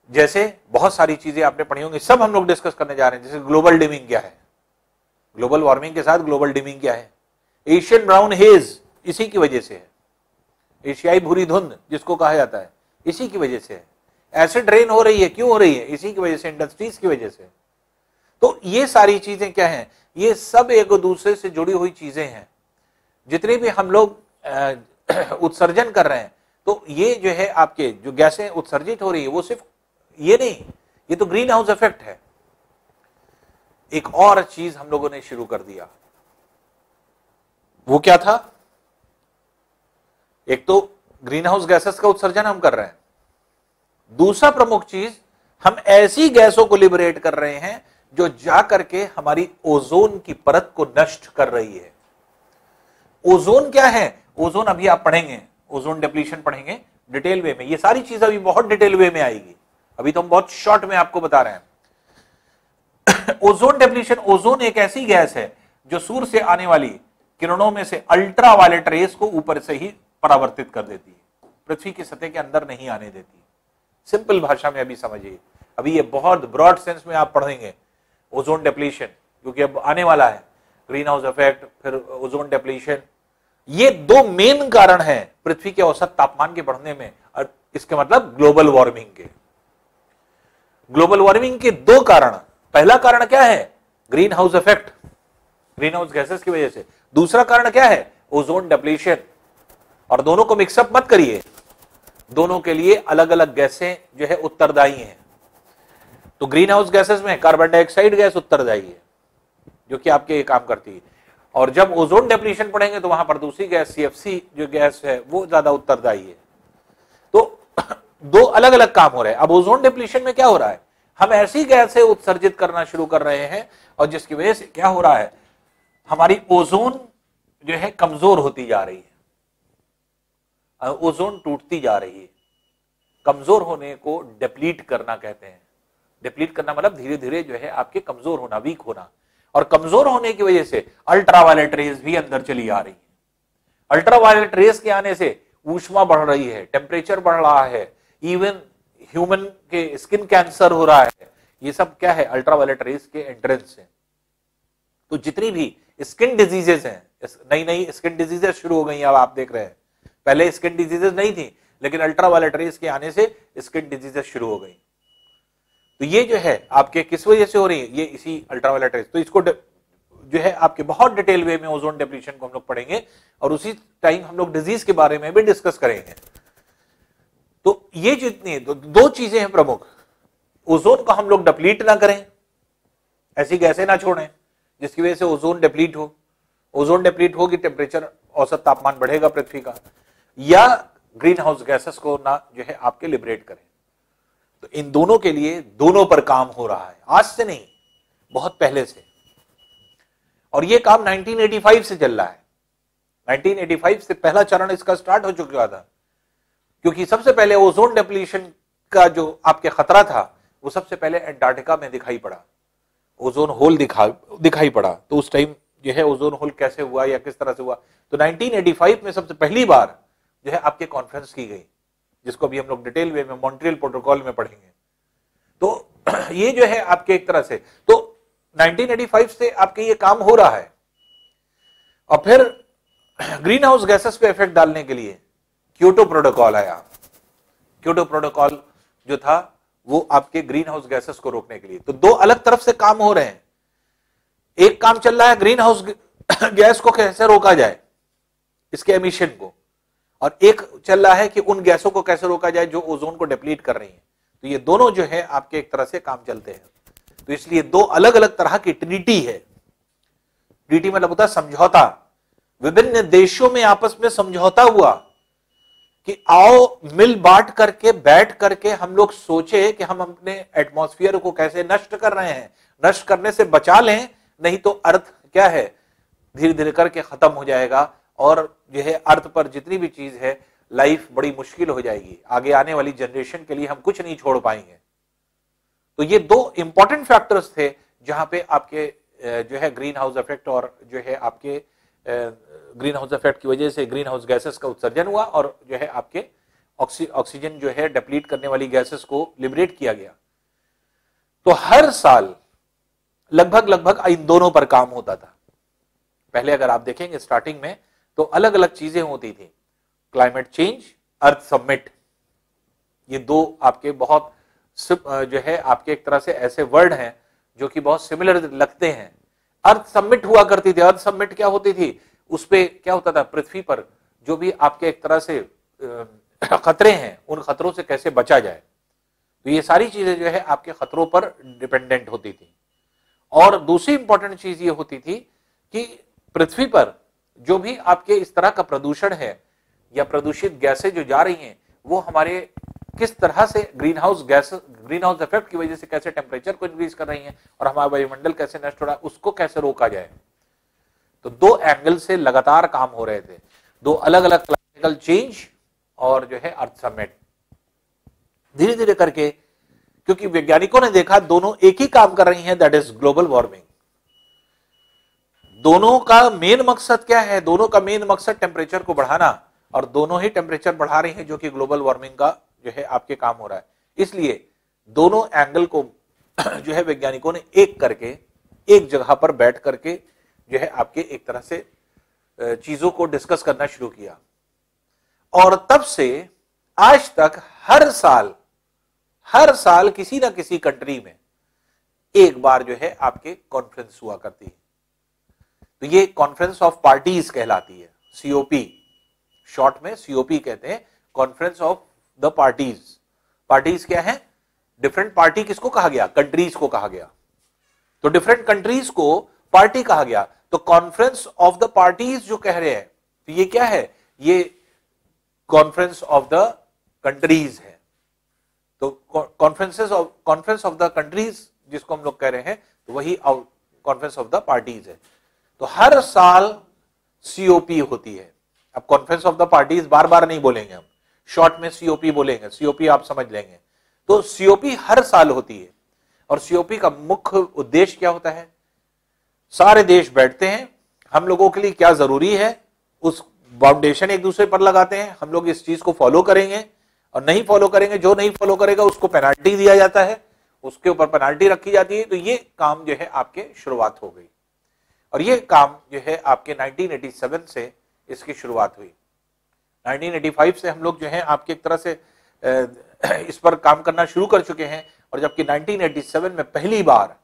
जैसे बहुत सारी चीजें आपने पढ़ी होंगी, सब हम लोग डिस्कस करने जा रहे हैं। जैसे ग्लोबल डिमिंग क्या है, ग्लोबल वार्मिंग के साथ ग्लोबल डिमिंग क्या है, एशियन ब्राउन हेज इसी की वजह से है, एशियाई भूरी धुंध जिसको कहा जाता है इसी की वजह से है, एसिड रेन हो रही है, क्यों हो रही है, इसी की वजह से, इंडस्ट्रीज की वजह से। तो ये सारी चीजें क्या हैं, ये सब एक दूसरे से जुड़ी हुई चीजें हैं। जितने भी हम लोग उत्सर्जन कर रहे हैं, तो ये जो है आपके जो गैसें उत्सर्जित हो रही है वो सिर्फ ये नहीं, ये तो ग्रीन हाउस इफेक्ट है। एक और चीज हम लोगों ने शुरू कर दिया, वो क्या था, एक तो ग्रीन हाउस गैसेस का उत्सर्जन हम कर रहे हैं, दूसरा प्रमुख चीज हम ऐसी गैसों को लिबरेट कर रहे हैं जो जा करके हमारी ओजोन की परत को नष्ट कर रही है। ओजोन क्या है, ओजोन अभी आप पढ़ेंगे, ओजोन डिप्लीशन पढ़ेंगे डिटेल वे में, ये सारी चीज अभी बहुत डिटेल वे में आएगी, अभी तो हम बहुत शॉर्ट में आपको बता रहे हैं। ओजोन डिप्लीशन, ओजोन एक ऐसी गैस है जो सूर्य से आने वाली किरणों में से अल्ट्रा वायलेट रेस को ऊपर से ही परावर्तित कर देती है, पृथ्वी की सतह के अंदर नहीं आने देती। सिंपल भाषा में अभी समझिए, अभी ये बहुत ब्रॉड सेंस में आप पढ़ेंगे ओजोन डिप्लीशन, क्योंकि अब आने वाला है ग्रीन हाउस इफेक्ट, फिर ओजोन डिप्लीशन। ये दो मेन कारण हैं पृथ्वी के औसत तापमान के बढ़ने में, और इसके मतलब ग्लोबल वार्मिंग के। ग्लोबल वार्मिंग के दो कारण, पहला कारण क्या है, green house effect, green house gases की वजह से, दूसरा कारण क्या है, ओजोन डिप्लीशन। और दोनों को मिक्सअप मत करिए, दोनों के लिए अलग अलग गैसें जो है उत्तरदायी हैं। तो ग्रीन हाउस गैसेस में कार्बन डाइऑक्साइड गैस उत्तरदायी है जो कि आपके ये काम करती है, और जब ओजोन डिप्लीशन पढ़ेंगे तो वहां पर दूसरी गैस सीएफसी जो गैस है वो ज्यादा उत्तरदायी है। तो दो अलग अलग काम हो रहे हैं। अब ओजोन डिप्लीशन में क्या हो रहा है, हम ऐसी गैसें उत्सर्जित करना शुरू कर रहे हैं और जिसकी वजह से क्या हो रहा है, हमारी ओजोन जो है कमजोर होती जा रही है, ओजोन टूटती जा रही है। कमजोर होने को डिप्लीट करना कहते हैं। डिप्लीट करना मतलब धीरे धीरे जो है आपके कमजोर होना, वीक होना, और कमजोर होने की वजह से अल्ट्रावायलेट रेस भी अंदर चली आ रही है। अल्ट्रावायलेट रेस के आने से ऊष्मा बढ़ रही है, टेम्परेचर बढ़ रहा है, इवन ह्यूमन के स्किन कैंसर हो रहा है। ये सब क्या है, अल्ट्रावायलेट रेस के एंट्रेंस से। तो जितनी भी स्किन डिजीजेस हैं, नई नई स्किन डिजीजेस शुरू हो गई, अब आप देख रहे हैं, पहले स्किन डिजीजेस नहीं थी, लेकिन अल्ट्रावायलेट रेस के आने से स्किन डिजीजेस शुरू हो गई। तो ये जो है आपके किस वजह से हो रही है, ये इसी अल्ट्रावायलेट रेस। तो इसको जो है आपके बहुत डिटेल वे में ओजोन डिप्लीशन को हम लोग पढ़ेंगे, और उसी टाइम हम लोग डिजीज के बारे में भी डिस्कस करेंगे। तो ये जितनी दो चीजें हैं प्रमुख, ओजोन को हम लोग डिप्लीट ना करें, ऐसी गैसें ना छोड़ें जिसकी वजह से ओजोन डिप्लीट हो। ओजोन डिप्लीट होगी, टेम्परेचर औसत तापमान बढ़ेगा पृथ्वी का, या ग्रीन हाउस गैसेस को ना जो है आपके लिबरेट करें। तो इन दोनों के लिए दोनों पर काम हो रहा है, आज से नहीं, बहुत पहले से। और ये काम 1985 से चल रहा है। 1985 से पहला चरण इसका स्टार्ट हो चुका था, क्योंकि सबसे पहले ओजोन डिप्लीशन का जो आपके खतरा था वो सबसे पहले एंटार्क्टिका में दिखाई पड़ा, ओजोन होल दिखाई पड़ा। तो उस टाइम जो है ओजोन होल कैसे हुआ या किस तरह से हुआ, तो 1985 में सबसे पहली बार जो है आपके कॉन्फ्रेंस की गई, जिसको अभी हम लोग डिटेल वे में मॉन्ट्रियल प्रोटोकॉल में पढ़ेंगे। तो ये जो है आपके एक तरह से, तो 1985 से आपके ये काम हो रहा है। और फिर ग्रीन हाउस गैसेस पे इफेक्ट डालने के लिए क्योटो प्रोटोकॉल आया। क्योटो प्रोटोकॉल जो था वो आपके ग्रीन हाउस गैसेस को रोकने के लिए, तो दो अलग तरफ से काम हो रहे हैं। एक काम चल रहा है ग्रीन हाउस गैस को कैसे रोका जाए, इसके एमिशन को, और एक चल रहा है कि उन गैसों को कैसे रोका जाए जो ओजोन को डिप्लीट कर रही है। तो ये दोनों जो है आपके एक तरह से काम चलते हैं। तो इसलिए दो अलग अलग तरह की ट्रीटी है। ट्रीटी मतलब होता है समझौता, विभिन्न देशों में आपस में समझौता हुआ कि आओ मिल बांट करके बैठ करके हम लोग सोचे कि हम अपने एटमॉस्फेयर को कैसे नष्ट कर रहे हैं, नष्ट करने से बचा लें, नहीं तो अर्थ क्या है धीरे धीरे करके खत्म हो जाएगा और जो है अर्थ पर जितनी भी चीज है लाइफ बड़ी मुश्किल हो जाएगी, आगे आने वाली जनरेशन के लिए हम कुछ नहीं छोड़ पाएंगे। तो ये दो इंपॉर्टेंट फैक्टर्स थे जहां पे आपके जो है ग्रीन हाउस इफेक्ट और जो है आपके ग्रीन हाउस इफेक्ट की वजह से ग्रीन हाउस गैसेस का उत्सर्जन हुआ और जो है आपके ऑक्सीजन जो है डिप्लीट करने वाली गैसेस को लिबरेट किया गया। तो हर साल लगभग इन दोनों पर काम होता था। पहले अगर आप देखेंगे स्टार्टिंग में तो अलग अलग चीजें होती थी, क्लाइमेट चेंज, अर्थ समिट, ये दो आपके बहुत जो है आपके एक तरह से ऐसे वर्ड हैं जो कि बहुत सिमिलर लगते हैं। अर्थ समिट हुआ करती थी। अर्थ समिट क्या होती थी, उस पे क्या होता था, पृथ्वी पर जो भी आपके एक तरह से खतरे हैं उन खतरों से कैसे बचा जाए। तो ये सारी चीजें जो है आपके खतरों पर डिपेंडेंट होती थी। और दूसरी इंपॉर्टेंट चीज ये होती थी कि पृथ्वी पर जो भी आपके इस तरह का प्रदूषण है या प्रदूषित गैसें जो जा रही हैं वो हमारे किस तरह से ग्रीन हाउस इफेक्ट की वजह से कैसे टेम्परेचर को इंक्रीज कर रही हैं और हमारा वायुमंडल कैसे नष्ट हो रहा है, उसको कैसे रोका जाए। तो दो एंगल से लगातार काम हो रहे थे, दो अलग अलग क्लाइमेटिकल चेंज और जो है अर्थ समिट। धीरे धीरे करके क्योंकि वैज्ञानिकों ने देखा दोनों एक ही काम कर रही हैं, दैट इज ग्लोबल वार्मिंग। दोनों का मेन मकसद क्या है, दोनों का मेन मकसद टेम्परेचर को बढ़ाना, और दोनों ही टेम्परेचर बढ़ा रही हैं जो कि ग्लोबल वार्मिंग का जो है आपके काम हो रहा है। इसलिए दोनों एंगल को जो है वैज्ञानिकों ने एक करके एक जगह पर बैठ करके जो है आपके एक तरह से चीजों को डिस्कस करना शुरू किया। और तब से आज तक हर साल किसी ना किसी कंट्री में एक बार जो है आपके कॉन्फ्रेंस हुआ करती है। तो ये कॉन्फ्रेंस ऑफ पार्टीज कहलाती है, सीओपी, शॉर्ट में सीओपी कहते हैं, conference of the parties. Parties क्या है, डिफरेंट पार्टी किसको कहा गया, कंट्रीज को कहा गया। तो डिफरेंट कंट्रीज को पार्टी कहा गया। तो कॉन्फ्रेंस ऑफ द पार्टीज जो कह रहे हैं, तो ये क्या है, ये कॉन्फ्रेंस ऑफ द कंट्रीज है। तो कॉन्फ्रेंस ऑफ द कंट्रीज जिसको हम लोग कह रहे हैं, तो वही कॉन्फ्रेंस ऑफ द पार्टीज है। तो हर साल सीओपी होती है। अब कॉन्फ्रेंस ऑफ द पार्टीज बार बार नहीं बोलेंगे हम, शॉर्ट में सीओपी बोलेंगे, सीओपी आप समझ लेंगे। तो सीओपी हर साल होती है और सीओपी का मुख्य उद्देश्य क्या होता है, सारे देश बैठते हैं, हम लोगों के लिए क्या जरूरी है उस बाउंडेशन एक दूसरे पर लगाते हैं, हम लोग इस चीज को फॉलो करेंगे और नहीं फॉलो करेंगे, जो नहीं फॉलो करेगा उसको पेनाल्टी दिया जाता है, उसके ऊपर पेनाल्टी रखी जाती है। तो ये काम जो है आपके शुरुआत हो गई और ये काम जो है आपके 1987 से इसकी शुरुआत हुई। 1985 से हम लोग जो है आपके एक तरह से इस पर काम करना शुरू कर चुके हैं और जबकि 1987 में पहली बार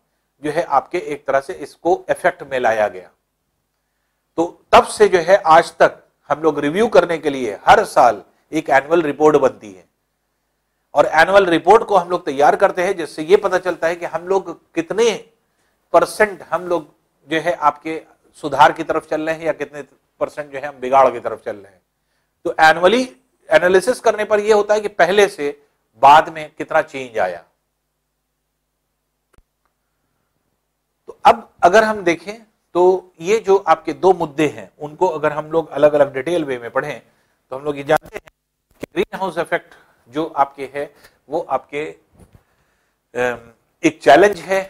जो है आपके एक तरह से इसको इफेक्ट में लाया गया। तो तब से जो है आज तक हम लोग रिव्यू करने के लिए हर साल एक एनुअल रिपोर्ट बनती है और एनुअल रिपोर्ट को हम लोग तैयार करते हैं, जिससे ये पता चलता है कि हम लोग कितने परसेंट हम लोग जो है आपके सुधार की तरफ चल रहे हैं या कितने परसेंट जो है हम बिगाड़ की तरफ चल रहे हैं। तो एनुअली एनालिसिस करने पर यह होता है कि पहले से बाद में कितना चेंज आया। तो अब अगर हम देखें तो ये जो आपके दो मुद्दे हैं उनको अगर हम लोग अलग अलग डिटेल वे में पढ़ें तो हम लोग ये जानते हैं कि ग्रीन हाउस इफेक्ट जो आपके है वो आपके एक चैलेंज है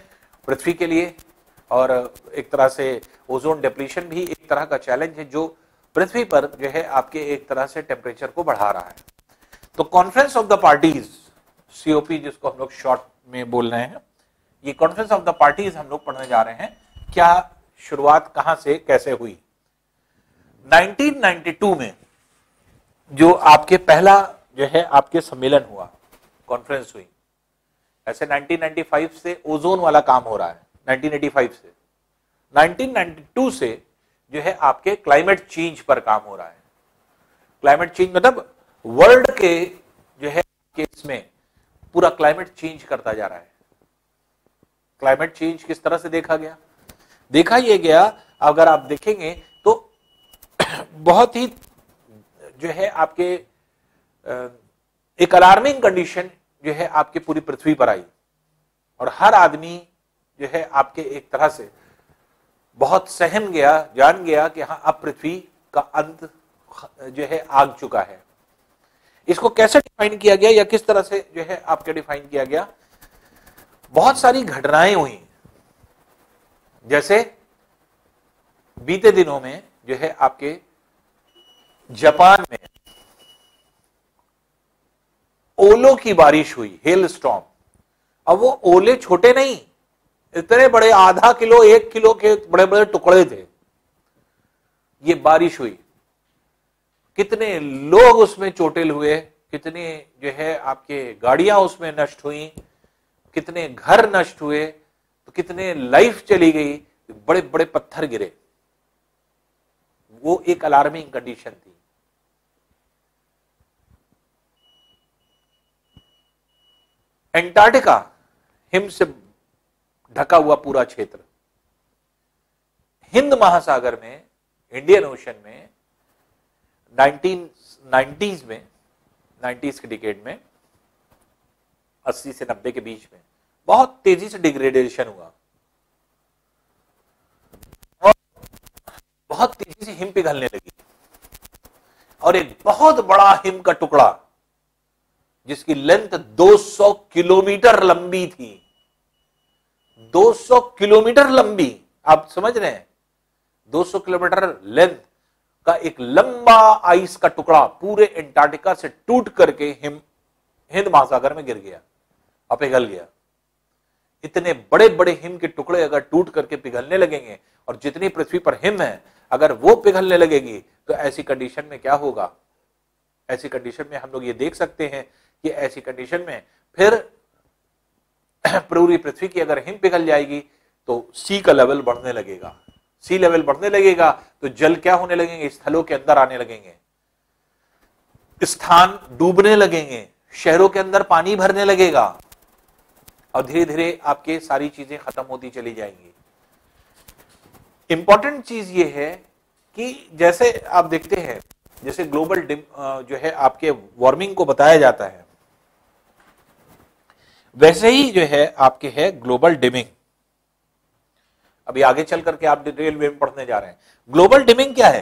पृथ्वी के लिए, और एक तरह से ओजोन डिप्लीशन भी एक तरह का चैलेंज है जो पृथ्वी पर जो है आपके एक तरह से टेम्परेचर को बढ़ा रहा है। तो conference of the parties, COP जिसको हम लोग शॉर्ट में बोल रहे हैं, ये कॉन्फ्रेंस ऑफ द पार्टीज हम लोग पढ़ने जा रहे हैं। क्या शुरुआत कहां से कैसे हुई? 1992 में जो आपके पहला जो है आपके सम्मेलन हुआ, कॉन्फ्रेंस हुई। ऐसे 1995 से ओजोन वाला काम हो रहा है, 1985 से 1992 से जो है आपके क्लाइमेट चेंज पर काम हो रहा है। क्लाइमेट चेंज मतलब वर्ल्ड के जो है इसमें पूरा क्लाइमेट चेंज करता जा रहा है। क्लाइमेट चेंज किस तरह से देखा गया? देखा यह गया, अगर आप देखेंगे तो बहुत ही जो है आपके एक अलार्मिंग कंडीशन जो है आपके पूरी पृथ्वी पर आई, और हर आदमी जो है आपके एक तरह से बहुत सहम गया, जान गया कि हाँ अब पृथ्वी का अंत जो है आग चुका है। इसको कैसे डिफाइन किया गया या किस तरह से जो है आपके डिफाइन किया गया? बहुत सारी घटनाएं हुई, जैसे बीते दिनों में जो है आपके जापान में ओलों की बारिश हुई, हेल स्टॉर्म। अब वो ओले छोटे नहीं, इतने बड़े, आधा किलो 1 किलो के बड़े बड़े टुकड़े थे। ये बारिश हुई, कितने लोग उसमें चोटिल हुए, कितने जो है आपके गाड़ियां उसमें नष्ट हुई, कितने घर नष्ट हुए, तो कितने लाइफ चली गई, बड़े बड़े पत्थर गिरे। वो एक अलार्मिंग कंडीशन थी। एंटार्क्टिका, हिम से ढका हुआ पूरा क्षेत्र, हिंद महासागर में, इंडियन ओशन में 1990s में, 90s के डिकेड में, 80 से 90 के बीच में बहुत तेजी से डिग्रेडेशन हुआ और बहुत तेजी से हिम पिघलने लगी, और एक बहुत बड़ा हिम का टुकड़ा जिसकी लेंथ 200 किलोमीटर लंबी थी, 200 किलोमीटर लंबी, आप समझ रहे हैं, 200 किलोमीटर लेंथ का एक लंबा आइस का टुकड़ा पूरे एंटार्क्टिका से टूट करके हिंद महासागर में गिर गया और पिघल गया। इतने बड़े बड़े हिम के टुकड़े अगर टूट करके पिघलने लगेंगे, और जितनी पृथ्वी पर हिम है अगर वो पिघलने लगेगी, तो ऐसी कंडीशन में क्या होगा? ऐसी कंडीशन में हम लोग ये देख सकते हैं कि ऐसी कंडीशन में फिर पूरी पृथ्वी की अगर हिम पिघल जाएगी तो सी का लेवल बढ़ने लगेगा। सी लेवल बढ़ने लगेगा तो जल क्या होने लगेंगे? स्थलों के अंदर आने लगेंगे, स्थान डूबने लगेंगे, शहरों के अंदर पानी भरने लगेगा, और धीरे धीरे आपके सारी चीजें खत्म होती चली जाएंगी। इंपॉर्टेंट चीज ये है कि जैसे आप देखते हैं, जैसे ग्लोबल जो है आपके वार्मिंग को बताया जाता है, वैसे ही जो है आपके है ग्लोबल डिमिंग। अभी आगे चल करके आप डिटेल में पढ़ने जा रहे हैं। ग्लोबल डिमिंग क्या है?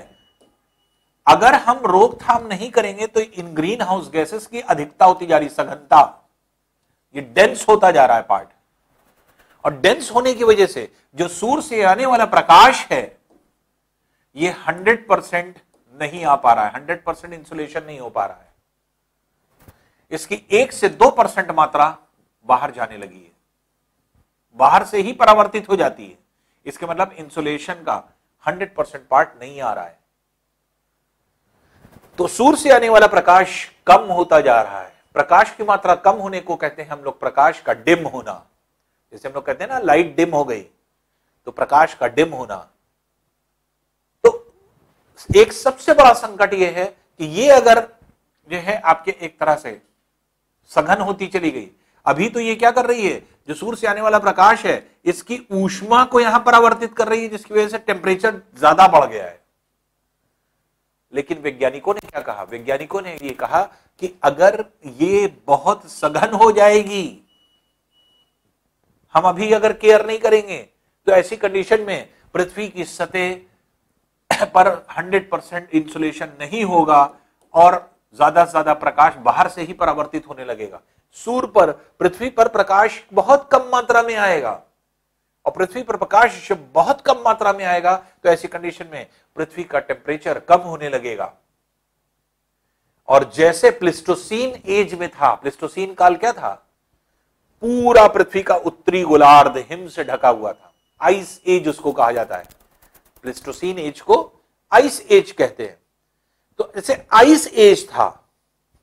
अगर हम रोकथाम नहीं करेंगे तो इन ग्रीन हाउस गैसेस की अधिकता होती जा रही, सघनता, ये डेंस होता जा रहा है पार्ट, और डेंस होने की वजह से जो सूर्य से आने वाला प्रकाश है ये 100% नहीं आ पा रहा है, 100% इंसुलेशन नहीं हो पा रहा है। इसकी 1 से 2% मात्रा बाहर जाने लगी है, बाहर से ही परावर्तित हो जाती है। इसके मतलब इंसुलेशन का 100% पार्ट नहीं आ रहा है। तो सूर्य से आने वाला प्रकाश कम होता जा रहा है। प्रकाश की मात्रा कम होने को कहते हैं हम लोग प्रकाश का डिम होना। जैसे हम लोग कहते हैं ना लाइट डिम हो गई, तो प्रकाश का डिम होना। तो एक सबसे बड़ा संकट यह है कि ये अगर जो है आपके एक तरह से सघन होती चली गई, अभी तो ये क्या कर रही है, जो सूर्य से आने वाला प्रकाश है इसकी ऊष्मा को यहां परावर्तित कर रही है, जिसकी वजह से टेम्परेचर ज्यादा बढ़ गया है। लेकिन वैज्ञानिकों ने क्या कहा? वैज्ञानिकों ने ये कहा कि अगर ये बहुत सघन हो जाएगी, हम अभी अगर केयर नहीं करेंगे, तो ऐसी कंडीशन में पृथ्वी की सतह पर 100% इंसुलेशन नहीं होगा और ज्यादा से ज्यादा प्रकाश बाहर से ही परावर्तित होने लगेगा। सूर्य पर, पृथ्वी पर प्रकाश बहुत कम मात्रा में आएगा, और पृथ्वी पर प्रकाश जब बहुत कम मात्रा में आएगा तो ऐसी कंडीशन में पृथ्वी का टेम्परेचर कम होने लगेगा। और जैसे प्लिस्टोसीन एज में था, प्लिस्टोसीन काल क्या था? पूरा पृथ्वी का उत्तरी गोलार्ध हिम से ढका हुआ था, आइस एज उसको कहा जाता है। प्लिस्टोसीन एज को आइस एज कहते हैं। तो जैसे आइस एज था,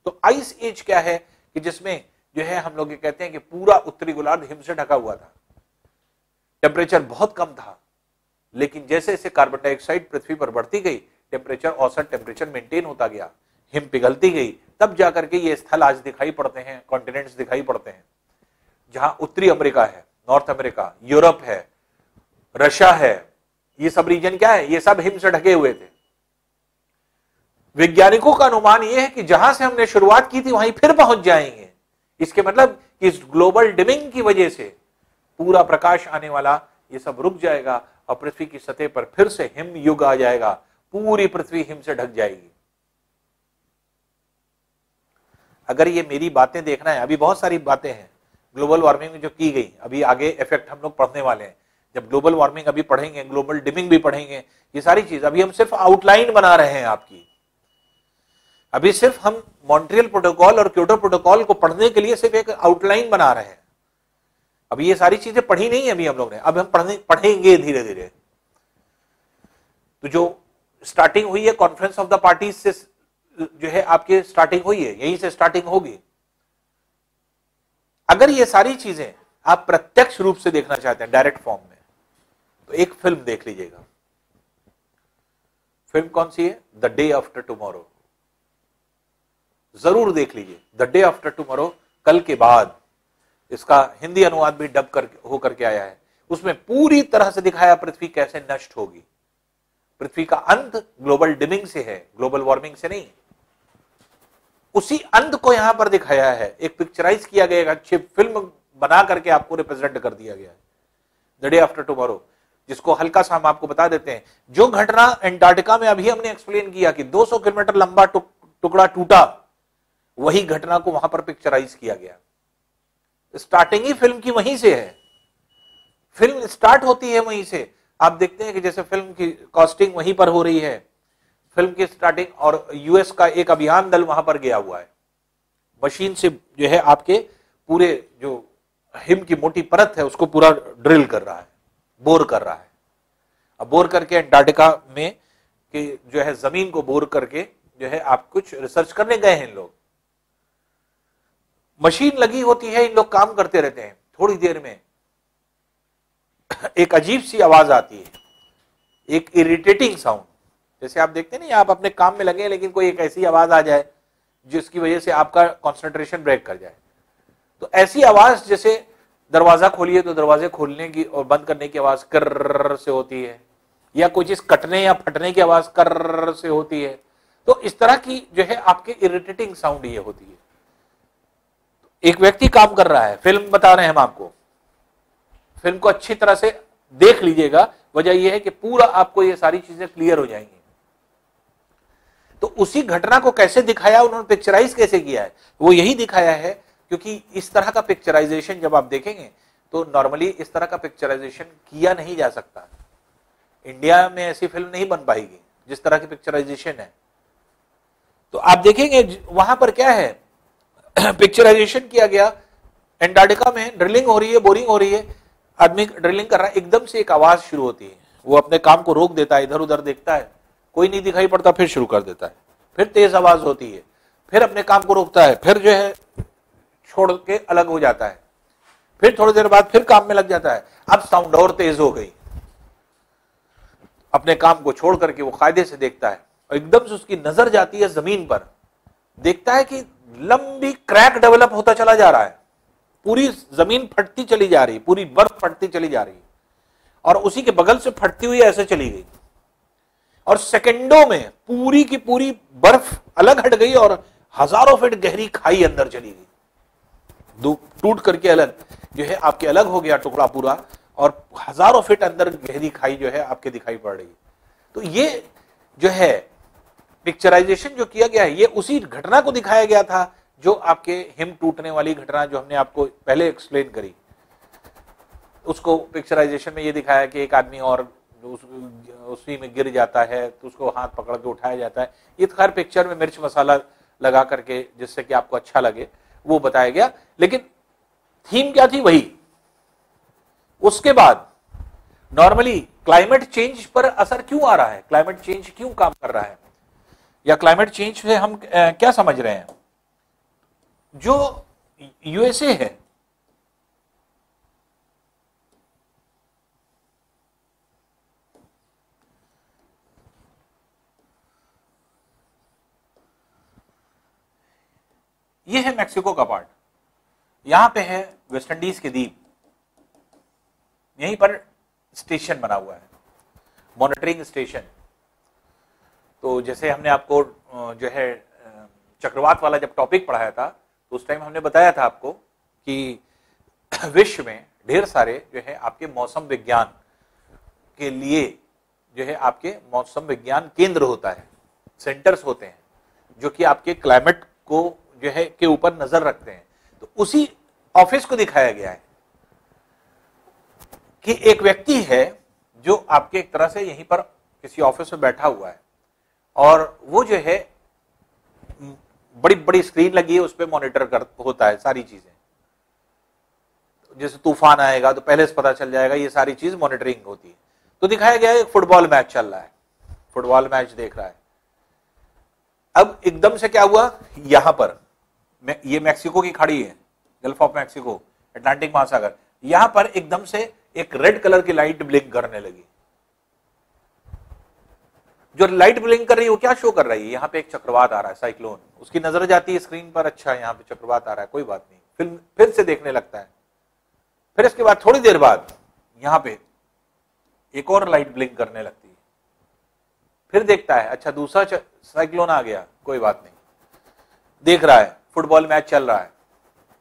तो आइस एज क्या है कि जिसमें जो है हम लोग ये कहते हैं कि पूरा उत्तरी गोलार्ध हिम से ढका हुआ था, टेम्परेचर बहुत कम था, लेकिन जैसे जैसे कार्बन डाइऑक्साइड पृथ्वी पर बढ़ती गई, टेम्परेचर, औसत टेम्परेचर मेंटेन होता गया, हिम पिघलती गई, तब जाकर के ये स्थल आज दिखाई पड़ते हैं, कॉन्टिनेंट्स दिखाई पड़ते हैं, जहां उत्तरी अमेरिका है, नॉर्थ अमेरिका, यूरोप है, रशिया है। ये सब रीजन क्या है? ये सब हिम से ढके हुए थे। वैज्ञानिकों का अनुमान यह है कि जहां से हमने शुरुआत की थी वहीं फिर पहुंच जाएंगे। इसके मतलब कि इस ग्लोबल डिमिंग की वजह से पूरा प्रकाश आने वाला ये सब रुक जाएगा और पृथ्वी की सतह पर फिर से हिम युग आ जाएगा, पूरी पृथ्वी हिम से ढक जाएगी। अगर ये मेरी बातें देखना है, अभी बहुत सारी बातें हैं ग्लोबल वार्मिंग में जो की गई, अभी आगे इफेक्ट हम लोग पढ़ने वाले हैं। जब ग्लोबल वार्मिंग अभी पढ़ेंगे, ग्लोबल डिमिंग भी पढ़ेंगे, ये सारी चीज अभी हम सिर्फ आउटलाइन बना रहे हैं आपकी। अभी सिर्फ हम मॉन्ट्रियल प्रोटोकॉल और क्योटो प्रोटोकॉल को पढ़ने के लिए सिर्फ एक आउटलाइन बना रहे हैं। अभी ये सारी चीजें पढ़ी नहीं है अभी हम लोग ने, अब हम पढ़ेंगे धीरे धीरे। तो जो स्टार्टिंग हुई है कॉन्फ्रेंस ऑफ द पार्टीज से, जो है आपके स्टार्टिंग हुई है, यहीं से स्टार्टिंग होगी। अगर ये सारी चीजें आप प्रत्यक्ष रूप से देखना चाहते हैं डायरेक्ट फॉर्म में, तो एक फिल्म देख लीजिएगा। फिल्म कौन सी है? The day after tomorrow. जरूर देख लीजिए, द डे आफ्टर टुमारो, कल के बाद। इसका हिंदी अनुवाद भी डब होकर के आया है। उसमें पूरी तरह से दिखाया पृथ्वी कैसे नष्ट होगी। पृथ्वी का अंत ग्लोबल डिमिंग से है, ग्लोबल वार्मिंग से नहीं। उसी अंत को यहां पर दिखाया है, एक पिक्चराइज किया गया, अच्छी फिल्म बना करके आपको रिप्रेजेंट कर दिया गया है, द डे आफ्टर टुमारो, जिसको हल्का सा हम आपको बता देते हैं। जो घटना एंटार्क्टिका में अभी हमने एक्सप्लेन किया कि 200 किलोमीटर लंबा टुकड़ा टूटा, वही घटना को वहां पर पिक्चराइज किया गया। स्टार्टिंग ही फिल्म की वहीं से है, फिल्म स्टार्ट होती है वहीं से। आप देखते हैं कि जैसे फिल्म की कास्टिंग वहीं पर हो रही है, फिल्म की स्टार्टिंग, और यूएस का एक अभियान दल वहां पर गया हुआ है, मशीन से जो है आपके पूरे जो हिम की मोटी परत है उसको पूरा ड्रिल कर रहा है, बोर कर रहा है। अब बोर करके एंटार्क्टिका में कि जो है जमीन को बोर करके जो है आप कुछ रिसर्च करने गए हैं। इन लोग, मशीन लगी होती है, इन लोग काम करते रहते हैं। थोड़ी देर में एक अजीब सी आवाज आती है, एक इरिटेटिंग साउंड, जैसे आप देखते हैं ना, आप अपने काम में लगे लेकिन कोई एक ऐसी आवाज आ जाए जिसकी वजह से आपका कंसंट्रेशन ब्रेक कर जाए। तो ऐसी आवाज, जैसे दरवाजा खोलिए तो दरवाजे खोलने की और बंद करने की आवाज कर्र से होती है, या कोई चीज कटने या फटने की आवाज कर्र से होती है। तो इस तरह की जो है आपके इरिटेटिंग साउंड ये होती है। एक व्यक्ति काम कर रहा है, फिल्म बता रहे हैं हम आपको, फिल्म को अच्छी तरह से देख लीजिएगा। वजह यह है कि पूरा आपको ये सारी चीजें क्लियर हो जाएंगी। तो उसी घटना को कैसे दिखाया, उन्होंने पिक्चराइज कैसे किया है, वो यही दिखाया है। क्योंकि इस तरह का पिक्चराइजेशन जब आप देखेंगे तो नॉर्मली इस तरह का पिक्चराइजेशन किया नहीं जा सकता। इंडिया में ऐसी फिल्म नहीं बन पाएगी जिस तरह की पिक्चराइजेशन है। तो आप देखेंगे वहां पर क्या है, पिक्चराइजेशन किया गया। एंटार्क्टिका में ड्रिलिंग हो रही है, बोरिंग हो रही है, आदमी ड्रिलिंग कर रहा है, एकदम से एक आवाज शुरू होती है। वो अपने काम को रोक देता है, इधर उधर देखता है, कोई नहीं दिखाई पड़ता, फिर शुरू कर देता है। फिर तेज आवाज होती है, फिर अपने काम को रोकता है, फिर जो है छोड़ के अलग हो जाता है, फिर थोड़ी देर बाद फिर काम में लग जाता है। अब साउंड और तेज हो गई, अपने काम को छोड़ करके वो कायदे से देखता है, और एकदम से उसकी नजर जाती है जमीन पर। देखता है कि लंबी क्रैक डेवलप होता चला जा रहा है, पूरी जमीन फटती चली जा रही, पूरी बर्फ फटती चली जा रही, और उसी के बगल से फटती हुई ऐसे चली गई। और सेकंडों में पूरी की पूरी बर्फ अलग हट गई और हजारों फीट गहरी खाई अंदर चली गई, टूट करके अलग जो है आपके अलग हो गया टुकड़ा पूरा, और हजारों फीट अंदर गहरी खाई जो है आपके दिखाई पड़ रही है। तो ये जो है पिक्चराइजेशन जो किया गया है, ये उसी घटना को दिखाया गया था जो आपके हिम टूटने वाली घटना जो हमने आपको पहले एक्सप्लेन करी, उसको पिक्चराइजेशन में ये दिखाया कि एक आदमी और उसी में गिर जाता है तो उसको हाथ पकड़ के उठाया जाता है। ये हर पिक्चर में मिर्च मसाला लगा करके जिससे कि आपको अच्छा लगे वो बताया गया, लेकिन थीम क्या थी वही। उसके बाद नॉर्मली क्लाइमेट चेंज पर असर क्यों आ रहा है, क्लाइमेट चेंज क्यों काम कर रहा है, या क्लाइमेट चेंज से हम क्या समझ रहे हैं। जो यूएसए है, ये है मैक्सिको का पार्ट, यहां पे है वेस्ट इंडीज के द्वीप, यहीं पर स्टेशन बना हुआ है, मॉनिटरिंग स्टेशन। तो जैसे हमने आपको जो है चक्रवात वाला जब टॉपिक पढ़ाया था तो उस टाइम हमने बताया था आपको कि विश्व में ढेर सारे जो है आपके मौसम विज्ञान के लिए जो है आपके मौसम विज्ञान केंद्र होता है, सेंटर्स होते हैं जो कि आपके क्लाइमेट को जो है के ऊपर नजर रखते हैं। तो उसी ऑफिस को दिखाया गया है कि एक व्यक्ति है जो आपके एक तरह से यहीं पर किसी ऑफिस में बैठा हुआ है और वो जो है बड़ी बड़ी स्क्रीन लगी है, उस पर मॉनिटर होता है सारी चीजें। जैसे तूफान आएगा तो पहले से पता चल जाएगा, ये सारी चीज मॉनिटरिंग होती है। तो दिखाया गया है एक फुटबॉल मैच चल रहा है, फुटबॉल मैच देख रहा है। अब एकदम से क्या हुआ, यहां पर ये मैक्सिको की खाड़ी है, गल्फ ऑफ मैक्सिको, अटलांटिक महासागर, यहां पर एकदम से एक रेड कलर की लाइट ब्लिंक करने लगी। जो लाइट ब्लिंक कर रही है वो क्या शो कर रही है, यहां पे एक चक्रवात आ रहा है, साइक्लोन। उसकी नजर जाती है स्क्रीन पर, अच्छा यहां पे चक्रवात आ रहा है, कोई बात नहीं, फिर से देखने लगता है। फिर इसके बाद थोड़ी देर बाद यहां पे एक और लाइट ब्लिंक करने लगती है, फिर देखता है अच्छा दूसरा साइक्लोन आ गया, कोई बात नहीं, देख रहा है फुटबॉल मैच चल रहा है,